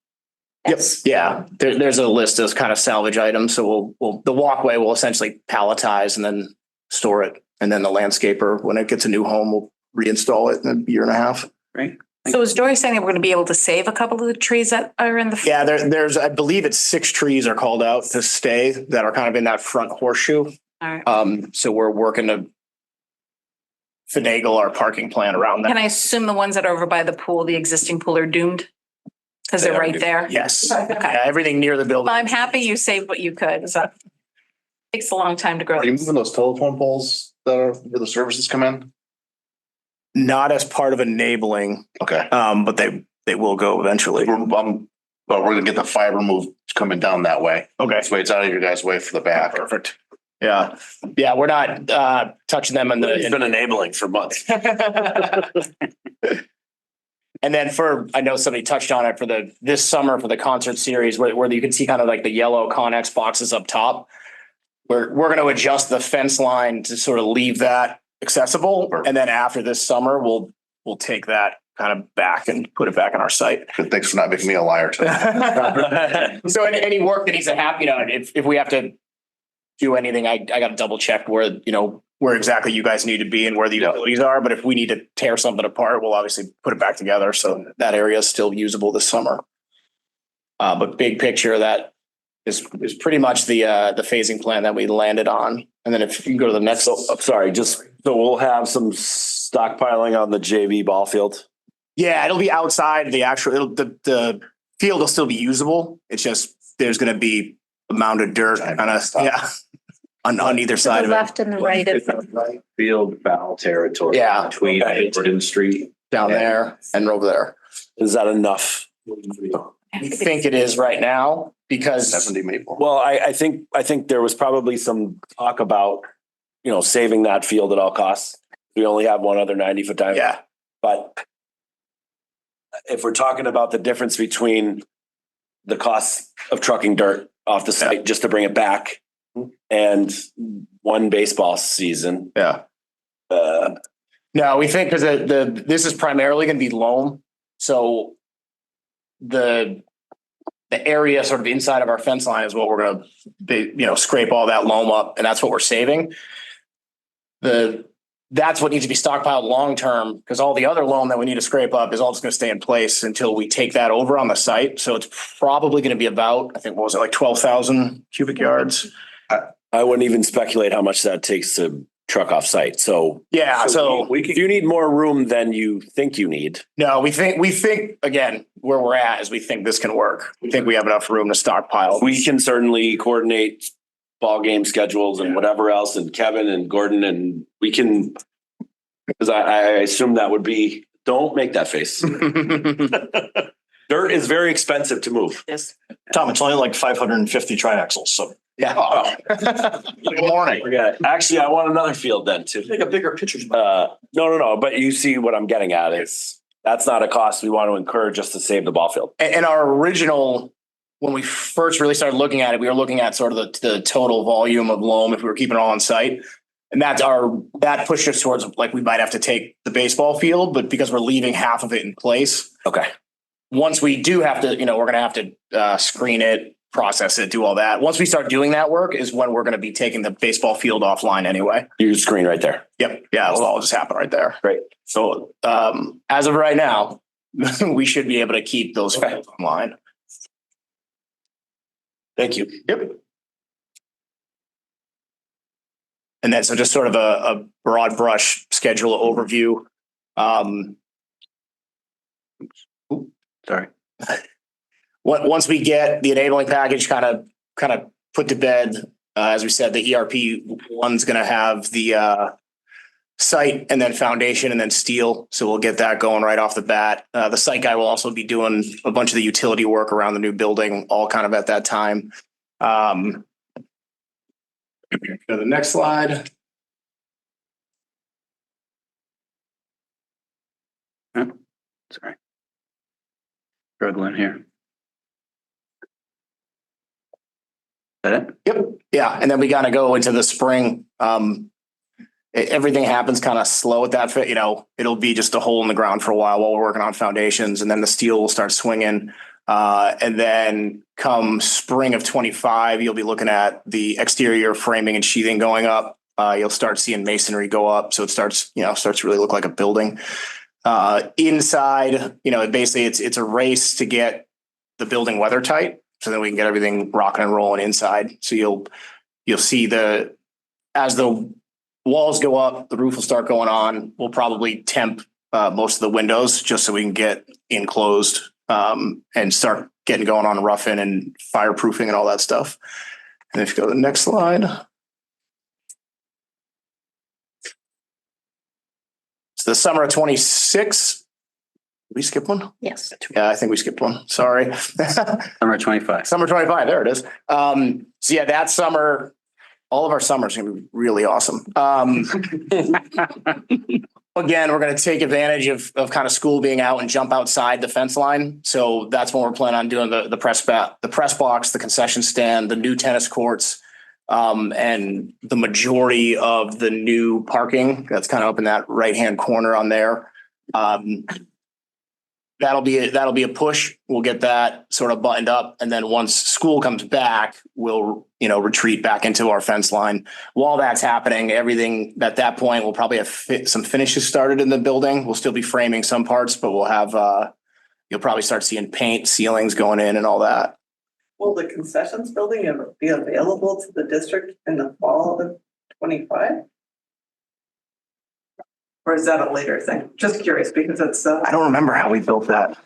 Speaker 14: Yes. Yeah. There's a list of kind of salvage items. So the walkway will essentially palletize and then store it. And then the landscaper, when it gets a new home, will reinstall it in a year and a half.
Speaker 4: Right.
Speaker 3: So is Dory saying that we're going to be able to save a couple of the trees that are in the?
Speaker 14: Yeah, there's, I believe it's 6 trees are called out to stay that are kind of in that front horseshoe.
Speaker 3: All right.
Speaker 14: So we're working to finagle our parking plan around that.
Speaker 3: Can I assume the ones that are over by the pool, the existing pool, are doomed? Because they're right there?
Speaker 14: Yes.
Speaker 3: Okay.
Speaker 14: Yeah, everything near the building.
Speaker 3: Well, I'm happy you saved what you could. So it takes a long time to grow.
Speaker 11: Are you moving those telephone poles that are where the services come in?
Speaker 14: Not as part of enabling.
Speaker 11: Okay.
Speaker 14: But they will go eventually.
Speaker 11: But we're gonna get the fiber moved coming down that way.
Speaker 14: Okay.
Speaker 11: So it's out of your guys' way for the back.
Speaker 14: Perfect. Yeah. Yeah. We're not touching them in the.
Speaker 12: It's been enabling for months.
Speaker 14: And then I know somebody touched on it for this summer for the concert series where you can see kind of like the yellow Connex boxes up top. we're going to adjust the fence line to sort of leave that accessible. And then after this summer, we'll take that kind of back and put it back on our site.
Speaker 11: Thanks for not making me a liar today.
Speaker 14: So any work that needs to happen, if we have to do anything, I got to double check where, where exactly you guys need to be and where the utilities are. But if we need to tear something apart, we'll obviously put it back together. So that area is still usable this summer. But big picture, that is pretty much the phasing plan that we landed on. And then if you can go to the next.
Speaker 12: So we'll have some stockpiling on the JV ball field.
Speaker 14: Yeah, it'll be outside the field will still be usable. It's just, there's going to be a mound of dirt on either side of it.
Speaker 10: Left and the right of
Speaker 11: Right field foul territory.
Speaker 14: Yeah.
Speaker 11: Between Gordon Street.
Speaker 14: Down there and over there.
Speaker 12: Is that enough?
Speaker 14: We think it is right now because
Speaker 11: 70 Maple.
Speaker 12: Well, I think there was probably some talk about, saving that field at all costs. We only have one other 90-foot diameter.
Speaker 14: Yeah.
Speaker 12: But if we're talking about the difference between the cost of trucking dirt off the site just to bring it back and one baseball season.
Speaker 14: Yeah. No, we think because this is primarily going to be loam. So the area sort of inside of our fence line is what we're going to, scrape all that loam up, and that's what we're saving. That's what needs to be stockpiled long term, because all the other loam that we need to scrape up is all just going to stay in place until we take that over on the site. So it's probably going to be about, I think, what was it, like 12,000 cubic yards?
Speaker 12: I wouldn't even speculate how much that takes to truck off site. So
Speaker 14: yeah, so
Speaker 12: if you need more room than you think you need.
Speaker 14: No, we think again, where we're at is we think this can work. We think we have enough room to stockpile.
Speaker 12: We can certainly coordinate ball game schedules and whatever else, and Kevin and Gordon, and we can, because I assume that would be, don't make that face. Dirt is very expensive to move.
Speaker 3: Yes.
Speaker 2: Tom, it's only like 550 triaxles, so.
Speaker 14: Yeah.
Speaker 12: Good morning. Actually, I want another field then too.
Speaker 2: Take a bigger picture.
Speaker 12: No. But you see what I'm getting at is that's not a cost we want to incur just to save the ball field.
Speaker 14: And our original, when we first really started looking at it, we were looking at sort of the total volume of loam if we were keeping it all on site. And that pushed us towards like we might have to take the baseball field, but because we're leaving half of it in place.
Speaker 12: Okay.
Speaker 14: Once we do have to, we're going to have to screen it, process it, do all that. Once we start doing that work is when we're going to be taking the baseball field offline anyway.
Speaker 12: You screen right there.
Speaker 14: Yep. Yeah. It'll all just happen right there.
Speaker 12: Great.
Speaker 14: So as of right now, we should be able to keep those fields online.
Speaker 12: Thank you.
Speaker 14: Yep. And then, so just sort of a broad brush schedule overview.
Speaker 4: Sorry.
Speaker 14: Once we get the enabling package kind of put to bed, as we said, the ERP one's going to have the site and then foundation and then steel. So we'll get that going right off the bat. The site guy will also be doing a bunch of the utility work around the new building, all kind of at that time. Go to the next slide.
Speaker 4: Sorry. Struggling here. Is that it?
Speaker 14: Yep. Yeah. And then we gotta go into the spring. Everything happens kind of slow at that fit. It'll be just a hole in the ground for a while we're working on foundations, and then the steel will start swinging. And then come spring of 25, you'll be looking at the exterior framing and sheathing going up. You'll start seeing masonry go up. So it starts to really look like a building. Inside, basically it's a race to get the building weather tight, so then we can get everything rocking and rolling inside. So you'll see as the walls go up, the roof will start going on. We'll probably temp most of the windows just so we can get enclosed and start getting going on roughing and fireproofing and all that stuff. And if you go to the next slide. So the summer of 26. Did we skip one?
Speaker 10: Yes.
Speaker 14: Yeah, I think we skipped one. Sorry.
Speaker 4: Summer 25.
Speaker 14: Summer 25. There it is. So yeah, that summer, all of our summers are going to be really awesome. Again, we're going to take advantage of kind of school being out and jump outside the fence line. So that's when we're planning on doing the press box, the concession stand, the new tennis courts. And the majority of the new parking that's kind of up in that right-hand corner on there. That'll be a push. We'll get that sort of buttoned up. And then once school comes back, we'll, retreat back into our fence line. While that's happening, everything at that point, we'll probably have some finishes started in the building. We'll still be framing some parts, but we'll have, you'll probably start seeing paint, ceilings going in and all that.
Speaker 16: Will the concessions building ever be available to the district in the fall of 25? Or is that a later thing? Just curious because it's.
Speaker 14: I don't remember how we built that.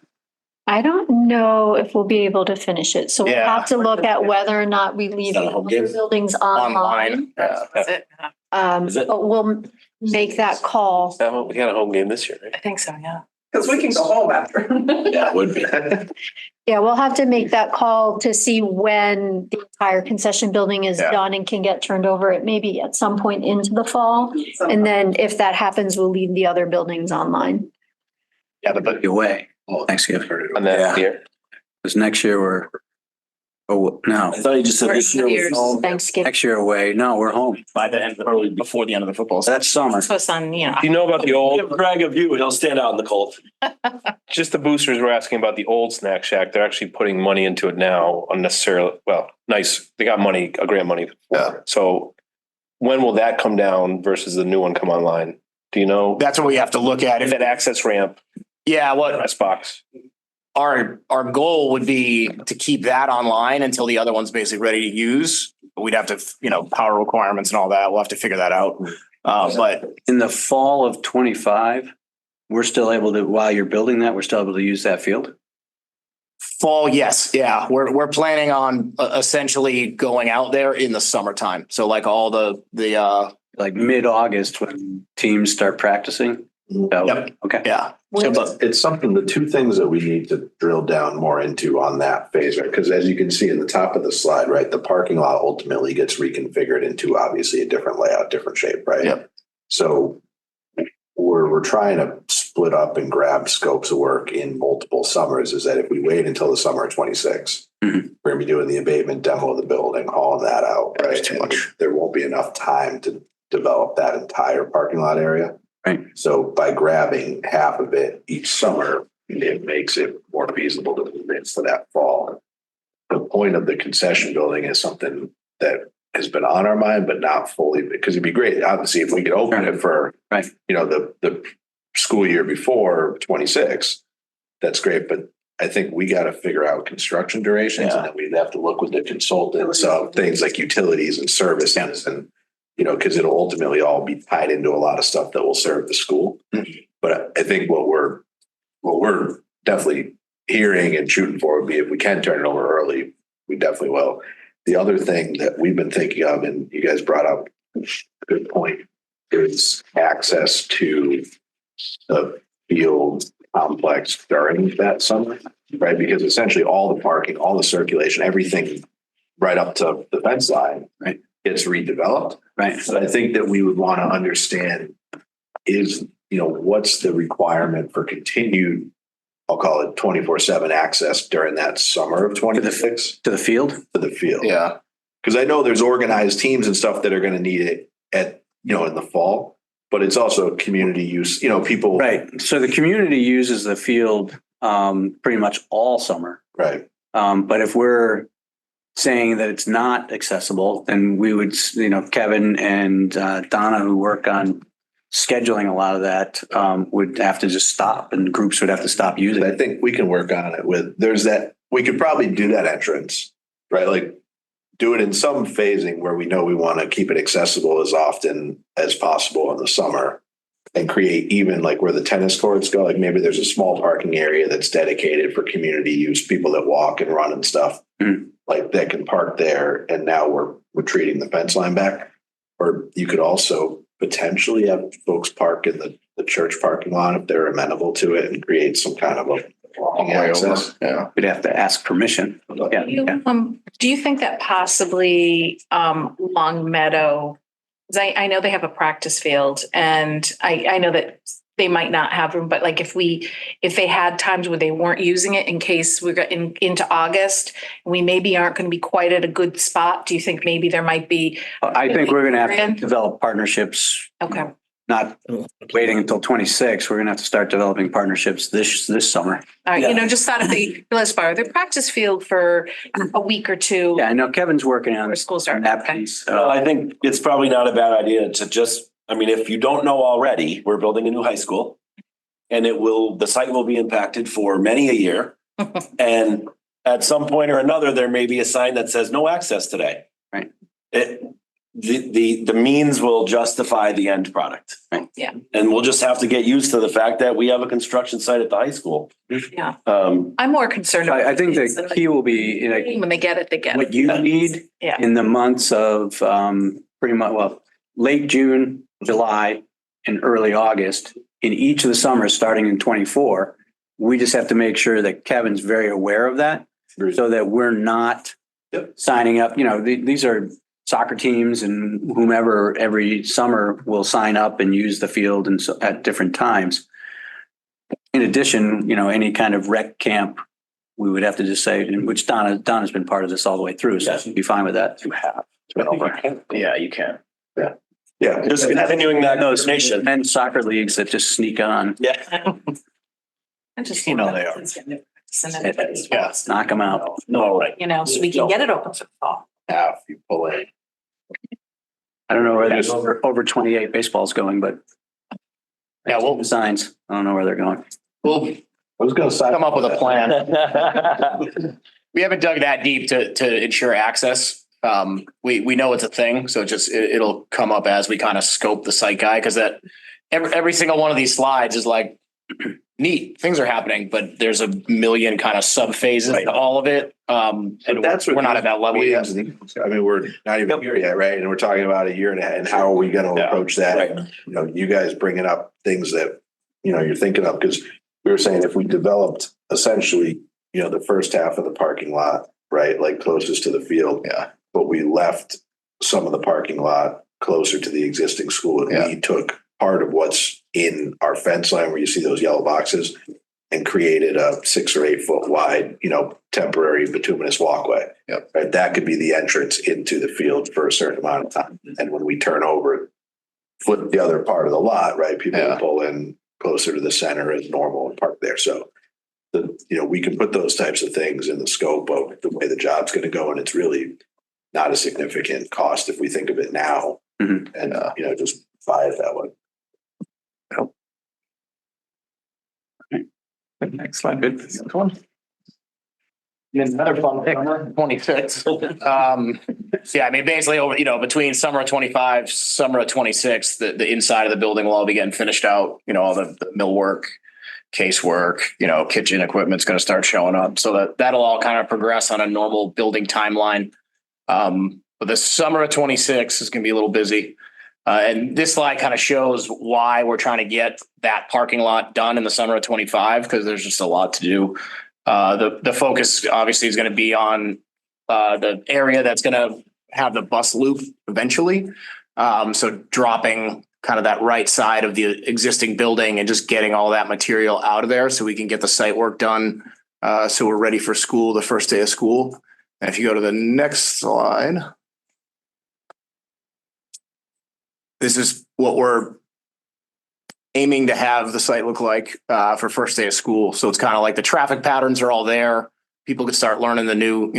Speaker 10: I don't know if we'll be able to finish it. So we'll
Speaker 14: Yeah.
Speaker 10: have to look at whether or not we leave
Speaker 12: Is that a home game?
Speaker 10: other buildings online.
Speaker 3: That's it.
Speaker 12: Is it?
Speaker 10: But we'll make that call.
Speaker 8: We got a home game this year, right?
Speaker 3: I think so, yeah.
Speaker 16: Because we can go home after.
Speaker 12: Yeah, it would be.
Speaker 10: Yeah, we'll have to make that call to see when the entire concession building is
Speaker 14: Yeah.
Speaker 10: done and can get turned over. It may be at some point into the fall. And then if that happens, we'll leave the other buildings online.
Speaker 14: Yeah,
Speaker 4: But away. Thanksgiving.
Speaker 8: On that year.
Speaker 4: Because next year no,
Speaker 12: I thought you just said this year was home.
Speaker 10: Thanksgiving.
Speaker 4: next year away. No, we're home.
Speaker 14: by the end, early before the end of the football season.
Speaker 4: That's summer.
Speaker 3: So it's on,
Speaker 8: Do you know about the old,
Speaker 12: Brag of you, he'll stand out in the cold.
Speaker 8: just the boosters were asking about the old Snack Shack. They're actually putting money into it now unnecessarily. Well, nice. They got money, a grant money.
Speaker 14: Yeah.
Speaker 8: So when will that come down versus the new one come online? Do you know?
Speaker 14: That's what we have to look at.
Speaker 8: If that access ramp,
Speaker 14: Yeah, what
Speaker 8: press box.
Speaker 14: our goal would be to keep that online until the other one's basically ready to use. We'd have to, power requirements and all that. We'll have to figure that out. But
Speaker 4: In the fall of 25, we're still able to, while you're building that, we're still able to use that field?
Speaker 14: fall, yes, yeah, we're planning on essentially going out there in the summertime. So like all the
Speaker 4: Like mid-August when teams start practicing?
Speaker 14: Yep.
Speaker 4: Okay.
Speaker 14: Yeah.
Speaker 11: But it's something, the two things that we need to drill down more into on that phase, right? Because as you can see in the top of the slide, right, the parking lot ultimately gets reconfigured into obviously a different layout, different shape, right?
Speaker 14: Yep.
Speaker 11: So we're trying to split up and grab scopes of work in multiple summers. Is that if we wait until the summer of 26, we're gonna be doing the abatement demo of the building, hauling that out, right?
Speaker 14: That's too much.
Speaker 11: There won't be enough time to develop that entire parking lot area.
Speaker 4: Right.
Speaker 11: So by grabbing half of it each summer, it makes it more feasible to move into that fall. The point of the concession building is something that has been on our mind, but not fully, because it'd be great, obviously, if we could open it for,
Speaker 4: Right.
Speaker 11: The school year before 26, that's great. But I think we got to figure out construction durations, and then we'd have to look with the consultants of things like utilities and services and, because it'll ultimately all be tied into a lot of stuff that will serve the school. But I think what we're definitely hearing and shooting for would be if we can turn it over early, we definitely will. The other thing that we've been thinking of, and you guys brought up a good point, is access to the field complex during that summer, right? Because essentially all the parking, all the circulation, everything right up to the fence line,
Speaker 4: right,
Speaker 11: gets redeveloped.
Speaker 4: Right.
Speaker 11: So I think that we would want to understand is, what's the requirement for continued, I'll call it 24/7 access during that summer of 26
Speaker 4: to the field?
Speaker 11: To the field.
Speaker 14: Yeah.
Speaker 11: Because I know there's organized teams and stuff that are going to need it at, in the fall, but it's also community use, people.
Speaker 4: Right. So the community uses the field pretty much all summer.
Speaker 11: Right.
Speaker 4: But if we're saying that it's not accessible, then we would, Kevin and Donna, who work on scheduling a lot of that, would have to just stop, and groups would have to stop using it.
Speaker 11: I think we can work on it we could probably do that entrance, right? Like do it in some phasing where we know we want to keep it accessible as often as possible in the summer, and create even like where the tennis courts go, like maybe there's a small parking area that's dedicated for community use, people that walk and run and stuff. Like that can park there, and now we're retreating the fence line back. Or you could also potentially have folks park in the church parking lot if they're amenable to it, and create some kind of a walking access.
Speaker 14: Yeah.
Speaker 4: We'd have to ask permission. Yeah.
Speaker 3: Do you think that possibly Long Meadow, because I know they have a practice field, and I know that they might not have room, but like if they had times where they weren't using it in case we got into August, we maybe aren't going to be quite at a good spot. Do you think maybe there might be?
Speaker 4: I think we're gonna have to develop partnerships,
Speaker 3: Okay.
Speaker 4: not waiting until 26. We're gonna have to start developing partnerships this summer.
Speaker 3: All right, just thought if they let's borrow their practice field for a week or two.
Speaker 4: Yeah, I know Kevin's working on
Speaker 3: school start.
Speaker 4: that piece.
Speaker 12: Well, I think it's probably not a bad idea to just, I mean, if you don't know already, we're building a new high school. And the site will be impacted for many a year. And at some point or another, there may be a sign that says no access today.
Speaker 4: Right.
Speaker 12: The means will justify the end product.
Speaker 4: Right.
Speaker 3: Yeah.
Speaker 12: And we'll just have to get used to the fact that we have a construction site at the high school.
Speaker 3: Yeah.
Speaker 12: Um,
Speaker 3: I'm more concerned.
Speaker 4: I think the key will be,
Speaker 3: when they get it, they get it.
Speaker 4: what you need
Speaker 3: Yeah.
Speaker 4: in the months of pretty much, well, late June, July, and early August, in each of the summers starting in 24. We just have to make sure that Kevin's very aware of that so that we're not signing up. These are soccer teams and whomever every summer will sign up and use the field and so at different times. In addition, any kind of rec camp, we would have to just say, which Donna's been part of this all the way through, so she'd be fine with that.
Speaker 14: You have. Yeah, you can.
Speaker 12: Yeah, just continuing that conversation.
Speaker 4: Men's soccer leagues that just sneak on.
Speaker 12: Yeah.
Speaker 3: I just
Speaker 4: they are.
Speaker 3: Yeah.
Speaker 4: Knock them out.
Speaker 12: All right.
Speaker 3: So we can get it open for the fall.
Speaker 11: Half you pull in.
Speaker 4: I don't know where there's over 28 baseball's going, but
Speaker 14: Yeah, we'll
Speaker 4: designs. I don't know where they're going.
Speaker 14: I
Speaker 11: was going to
Speaker 14: come up with a plan. We haven't dug that deep to ensure access. We know it's a thing, so it'll come up as we kind of scope the site guy, because that every single one of these slides is like neat things are happening, but there's a million kind of sub phases to all of it. And we're not at that level yet.
Speaker 11: I mean, we're not even here yet, right? And we're talking about a year and a half, and how are we going to approach that?
Speaker 12: Right.
Speaker 11: You guys bringing up things that, you're thinking of, because we were saying if we developed essentially, the first half of the parking lot, right? Like closest to the field.
Speaker 14: Yeah.
Speaker 11: But we left some of the parking lot closer to the existing school. And we took part of what's in our fence line where you see those yellow boxes and created a 6 or 8 foot wide, temporary bituminous walkway.
Speaker 14: Yep.
Speaker 11: Right. That could be the entrance into the field for a certain amount of time. And when we turn over, flip the other part of the lot, right? People will pull in closer to the center as normal and park there. So we can put those types of things in the scope of the way the job's going to go. And it's really not a significant cost if we think of it now and, just buy it that way.
Speaker 7: Next slide. Good.
Speaker 14: Another fun pick, 26. I mean, basically over, between summer of 25, summer of 26, the inside of the building will all be getting finished out, all the millwork, casework, kitchen equipment's going to start showing up. So that'll all kind of progress on a normal building timeline. But the summer of 26 is going to be a little busy. And this slide kind of shows why we're trying to get that parking lot done in the summer of 25, because there's just a lot to do. The focus obviously is going to be on the area that's going to have the bus loop eventually. So dropping kind of that right side of the existing building and just getting all that material out of there so we can get the site work done. So we're ready for school, the first day of school. And if you go to the next slide, this is what we're aiming to have the site look like for first day of school. So it's kind of like the traffic patterns are all there. People can start learning the new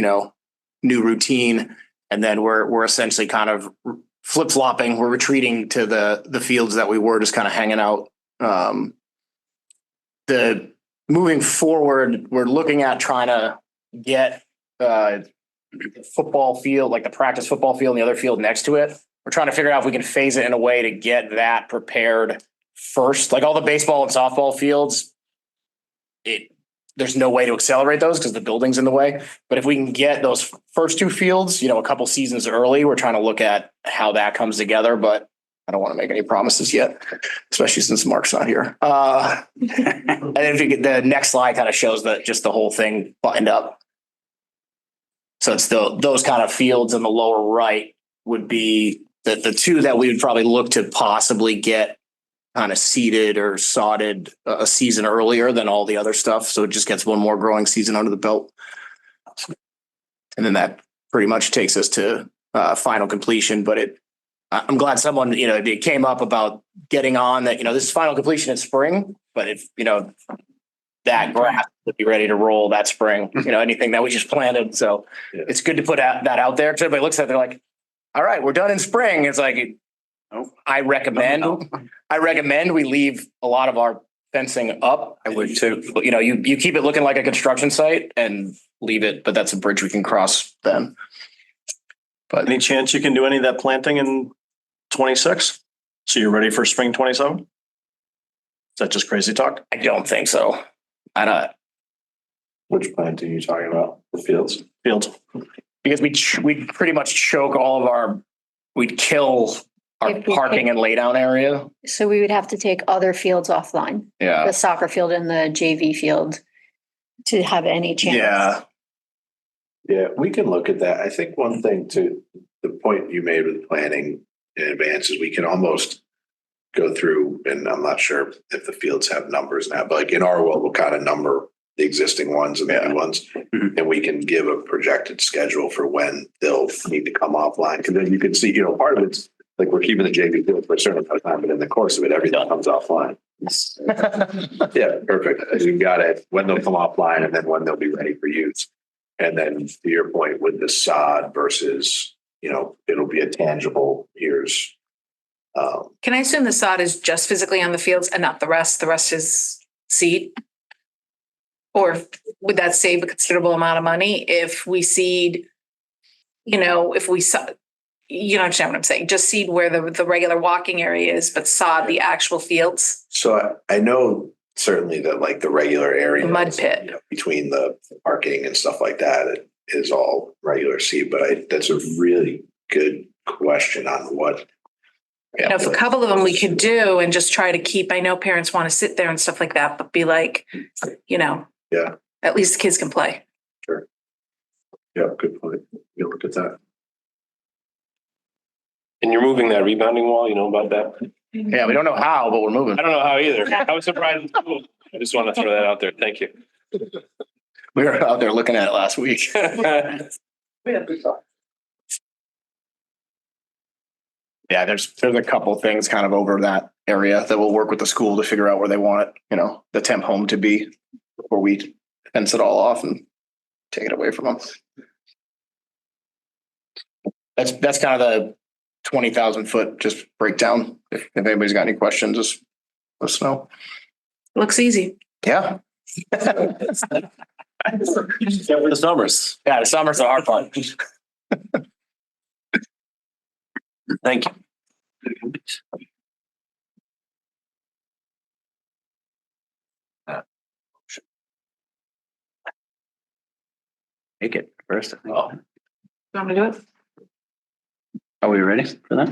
Speaker 14: routine. And then we're essentially kind of flip-flopping. We're retreating to the fields that we were just kind of hanging out. The moving forward, we're looking at trying to get football field, like the practice football field and the other field next to it. We're trying to figure out if we can phase it in a way to get that prepared first. Like all the baseball and softball fields, there's no way to accelerate those because the building's in the way. But if we can get those first 2 fields, a couple seasons early, we're trying to look at how that comes together. But I don't want to make any promises yet, especially since Mark's not here. And then if you get the next slide, kind of shows that just the whole thing buttoned up. So it's those kind of fields in the lower right would be the 2 that we would probably look to possibly get kind of seeded or sodded a season earlier than all the other stuff. So it just gets one more growing season under the belt. And then that pretty much takes us to final completion. But I'm glad someone, it came up about getting on that, this is final completion in spring, but if, that grass would be ready to roll that spring, anything that we just planted. So it's good to put that out there because everybody looks at it, they're like, all right, we're done in spring. It's like, I recommend we leave a lot of our fencing up.
Speaker 4: I would too.
Speaker 14: You keep it looking like a construction site and leave it, but that's a bridge we can cross then.
Speaker 2: But any chance you can do any of that planting in 26? So you're ready for spring 27? Is that just crazy talk?
Speaker 14: I don't think so. I don't.
Speaker 11: Which planting are you talking about? The fields?
Speaker 2: Fields.
Speaker 14: Because we'd pretty much choke all of we'd kill our
Speaker 10: If we
Speaker 14: parking
Speaker 10: take-
Speaker 14: and laydown area.
Speaker 10: So we would have to take other fields offline,
Speaker 14: Yeah.
Speaker 10: the soccer field and the JV field, to have any chance.
Speaker 14: Yeah.
Speaker 11: Yeah, we can look at that. I think one thing to the point you made with planning in advance is we can almost go through, and I'm not sure if the fields have numbers now, but like in our world, we'll kind of number the existing ones and the new ones. And we can give a projected schedule for when they'll need to come offline. Cause then you can see, part of it's like we're keeping the JV field for a certain amount of time, but in the course of it, everything comes offline. Yeah, perfect. You got it. When they'll come offline and then when they'll be ready for use. And then to your point with the sod versus, it'll be a tangible here's.
Speaker 3: Can I assume the sod is just physically on the fields and not the rest? The rest is seed? Or would that save a considerable amount of money if we seed, if we, you understand what I'm saying? Just seed where the regular walking area is, but sod the actual fields?
Speaker 11: So I know certainly that like the regular area.
Speaker 3: The mud pit.
Speaker 11: Between the parking and stuff like that, it is all regular seed, but that's a really good question on what.
Speaker 3: If a couple of them we could do and just try to keep, I know parents want to sit there and stuff like that, but be like,
Speaker 11: Yeah,
Speaker 3: at least the kids can play.
Speaker 11: sure. Yeah, good point. You'll look at that.
Speaker 8: And you're moving that rebounding wall, you know about that?
Speaker 14: Yeah, we don't know how, but we're moving.
Speaker 8: I don't know how either. I was surprised. I just want to throw that out there. Thank you.
Speaker 14: We were out there looking at it last week. Yeah, there's a couple of things kind of over that area that we'll work with the school to figure out where they want it, the temp home to be before we fence it all off and take it away from them. That's kind of the 20,000 foot just breakdown. If anybody's got any questions, just let us know.
Speaker 3: Looks easy.
Speaker 14: Yeah.
Speaker 12: The summers.
Speaker 14: Yeah, the summer's the hard part.
Speaker 12: Thank you.
Speaker 4: Take it first.
Speaker 3: You want me to do it?
Speaker 4: Are we ready for that?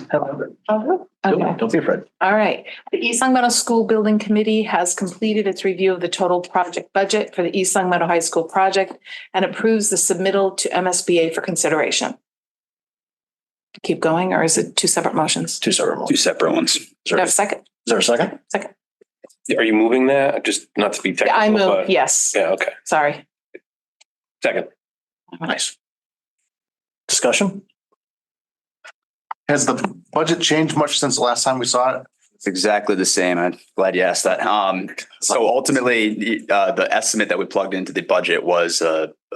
Speaker 3: Okay.
Speaker 2: Don't be afraid.
Speaker 3: All right. The East Long Meadow School Building Committee has completed its review of the total project budget for the East Long Meadow High School project and approves the submittal to MSBA for consideration. Keep going, or is it two separate motions?
Speaker 2: Two separate ones.
Speaker 4: Two separate ones.
Speaker 3: Do you have a second?
Speaker 2: Is there a second?
Speaker 3: Second.
Speaker 8: Are you moving that? Just not to be technical.
Speaker 3: I move,
Speaker 8: but-
Speaker 3: yes.
Speaker 8: Yeah, okay.
Speaker 3: Sorry.
Speaker 8: Second.
Speaker 2: Nice. Discussion?
Speaker 17: Has the budget changed much since the last time we saw it?
Speaker 6: It's exactly the same. I'm glad you asked that. So ultimately, the estimate that we plugged into the budget was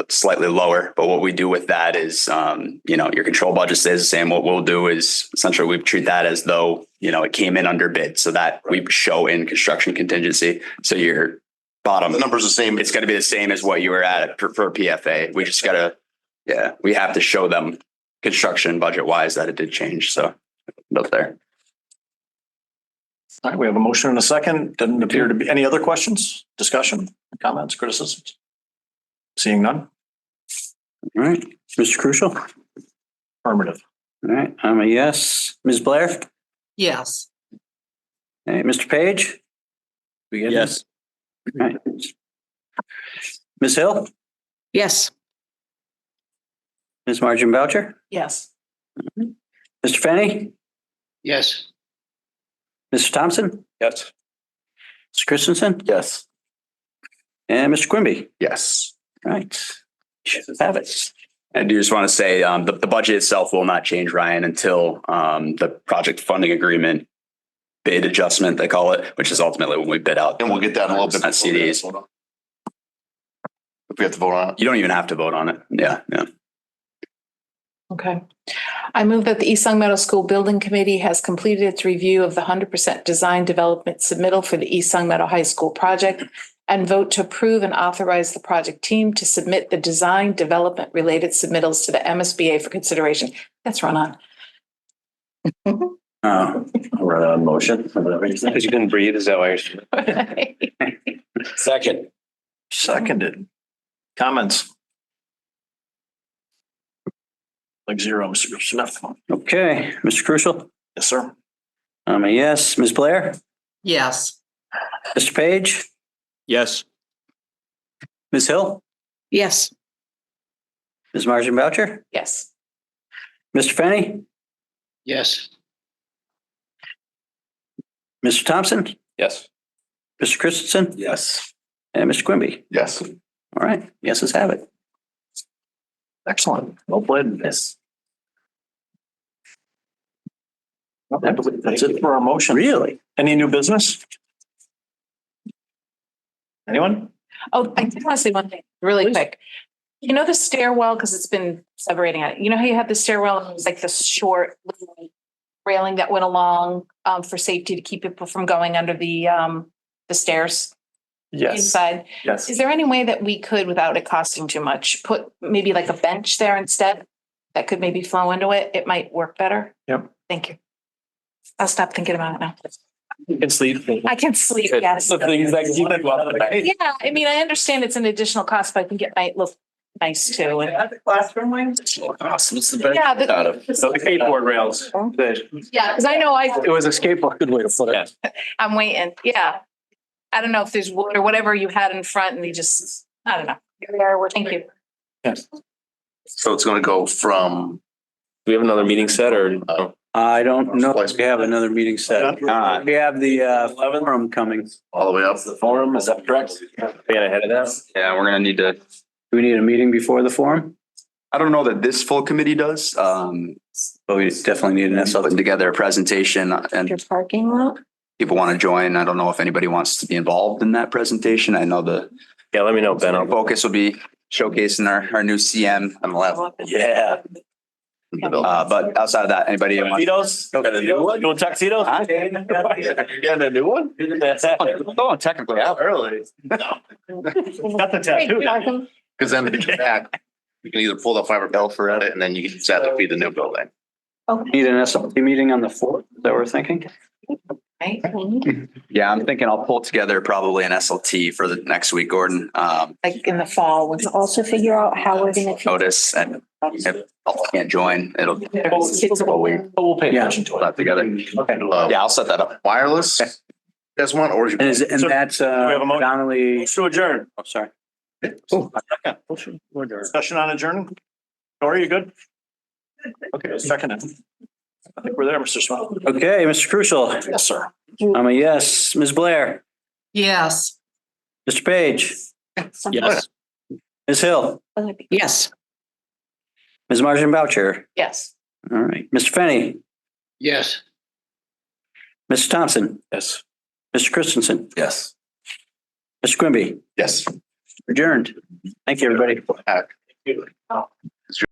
Speaker 6: slightly lower. But what we do with that is, your control budget stays the same. What we'll do is essentially we treat that as though, it came in under bid, so that we show in construction contingency. So your bottom.
Speaker 17: The number's the same.
Speaker 6: It's going to be the same as what you were at for PFA. We just got to, we have to show them construction budget wise that it did change. So up there.
Speaker 2: All right, we have a motion and a second. Doesn't appear to be any other questions, discussion, comments, criticisms? Seeing none?
Speaker 4: All right, Mr. Crucial.
Speaker 2: Affirmative.
Speaker 4: All right, I'm a yes. Ms. Blair?
Speaker 5: Yes.
Speaker 4: Hey, Mr. Page? We good?
Speaker 6: Yes.
Speaker 4: All right. Ms. Hill?
Speaker 5: Yes.
Speaker 4: Ms. Margin Boucher?
Speaker 3: Yes.
Speaker 4: Mr. Fenny?
Speaker 15: Yes.
Speaker 4: Mr. Thompson,
Speaker 8: Yes.
Speaker 4: Mr. Christensen,
Speaker 12: Yes.
Speaker 4: and Mr. Quimby.
Speaker 12: Yes.
Speaker 4: All right. Have it.
Speaker 6: I do just want to say, the budget itself will not change, Ryan, until, the project funding agreement bid adjustment, they call it, which is ultimately when we bid out.
Speaker 17: And we'll get that in a little bit.
Speaker 6: Not CDs.
Speaker 17: If we have to vote on it.
Speaker 6: You don't even have to vote on it. Yeah, yeah.
Speaker 3: Okay. I move that the East Long Meadow School Building Committee has completed its review of the 100% design development submittal for the East Long Meadow High School project and vote to approve and authorize the project team to submit the design development related submittals to the MSBA for consideration. That's run on.
Speaker 12: Run on motion.
Speaker 8: Because you couldn't breathe, is that why you're?
Speaker 12: Second.
Speaker 2: Seconded. Comments? Like zero, Mr. Smith.
Speaker 4: Okay, Mr. Crucial.
Speaker 2: Yes, sir.
Speaker 4: I'm a yes. Ms. Blair,
Speaker 5: Yes.
Speaker 4: Mr. Page,
Speaker 14: Yes.
Speaker 4: Ms. Hill,
Speaker 5: Yes.
Speaker 4: Ms. Martin Boucher,
Speaker 3: Yes.
Speaker 4: Mr. Fenny,
Speaker 15: Yes.
Speaker 4: Mr. Thompson,
Speaker 8: Yes.
Speaker 4: Mr. Christensen,
Speaker 12: Yes.
Speaker 4: and Mr. Quimby.
Speaker 17: Yes.
Speaker 4: All right, yeses have it.
Speaker 2: Excellent. Well played.
Speaker 12: Yes.
Speaker 2: I believe that's it for our motion.
Speaker 4: Really?
Speaker 2: Any new business? Anyone?
Speaker 3: Oh, I did want to say one thing really quick. You know, the stairwell, because it's been separating it. You know how you had the stairwell and it was like this short little railing that went along for safety to keep people from going under the stairs
Speaker 7: Yes,
Speaker 3: inside.
Speaker 7: yes.
Speaker 3: Is there any way that we could, without it costing too much, put maybe like a bench there instead that could maybe flow into it? It might work better.
Speaker 7: Yep.
Speaker 3: Thank you. I'll stop thinking about it now.
Speaker 8: You can sleep.
Speaker 3: I can sleep, yes.
Speaker 8: The things that keep you up at night.
Speaker 3: Yeah, I mean, I understand it's an additional cost, but I think it might look nice too. And
Speaker 16: At the classroom wing?
Speaker 12: Awesome. What's the benefit
Speaker 3: yeah, the-
Speaker 12: out of?
Speaker 8: So the skateboard rails.
Speaker 3: yeah, because I know
Speaker 14: It was a skateboard. Good way to put it.
Speaker 3: I'm waiting. Yeah. I don't know if there's wood or whatever you had in front and they just, I don't know. Thank you.
Speaker 17: So it's gonna go from.
Speaker 8: Do we have another meeting set or? No?
Speaker 4: I don't know if we have another meeting set. We have the forum coming.
Speaker 17: All the way up.
Speaker 12: The forum, is that correct?
Speaker 8: Being ahead of that?
Speaker 6: Yeah, we're gonna need to,
Speaker 4: Do we need a meeting before the forum?
Speaker 6: I don't know that this full committee does,
Speaker 4: But we definitely need an SL.
Speaker 6: putting together a presentation and
Speaker 10: Your parking lot?
Speaker 6: people want to join. I don't know if anybody wants to be involved in that presentation. I know
Speaker 8: Yeah, let me know, Ben.
Speaker 6: our focus will be showcasing our new CM on the left.
Speaker 12: Yeah.
Speaker 6: But outside of that, anybody want?
Speaker 12: Tuxedos? Got a new one? You want tuxedos?
Speaker 6: Huh?
Speaker 12: You're getting a new one?
Speaker 6: Oh, technically, out
Speaker 12: Early.
Speaker 2: Got the tattoo.
Speaker 17: Cause then when you get back, you can either pull the fiber belt for it and then you can set to feed the new building.
Speaker 4: Need an SLT meeting on the 4th, is that what we're thinking?
Speaker 3: Right?
Speaker 6: Yeah, I'm thinking I'll pull together probably an SLT for the next week, Gordon.
Speaker 3: Like in the fall. When
Speaker 10: Also figure out how we're gonna.
Speaker 6: Notice, and if I can't join, it'll
Speaker 3: kids will-
Speaker 2: We'll pay
Speaker 4: Yeah.
Speaker 2: attention to
Speaker 6: pull that together. Yeah, I'll set that up.
Speaker 17: Wireless? That's one or.
Speaker 4: And that's
Speaker 2: have a motion?
Speaker 4: Donnelly,
Speaker 2: To adjourn.
Speaker 4: oh, sorry.
Speaker 2: Discussion on adjourning? Tori, you good? Okay, second. I think we're there, Mr. Smith.
Speaker 4: Okay, Mr. Crucial,
Speaker 2: Yes, sir.
Speaker 4: I'm a yes. Ms. Blair,
Speaker 5: Yes.
Speaker 4: Mr. Page,
Speaker 14: Yes.
Speaker 4: Ms. Hill,
Speaker 5: Yes.
Speaker 4: Ms. Martin Boucher.
Speaker 3: Yes.
Speaker 4: All right, Mr. Fenny,
Speaker 15: Yes.
Speaker 4: Mr. Thompson,
Speaker 8: Yes.
Speaker 4: Mr. Christensen,
Speaker 12: Yes.
Speaker 4: Mr. Quimby,
Speaker 17: Yes.
Speaker 4: adjourned. Thank you, everybody.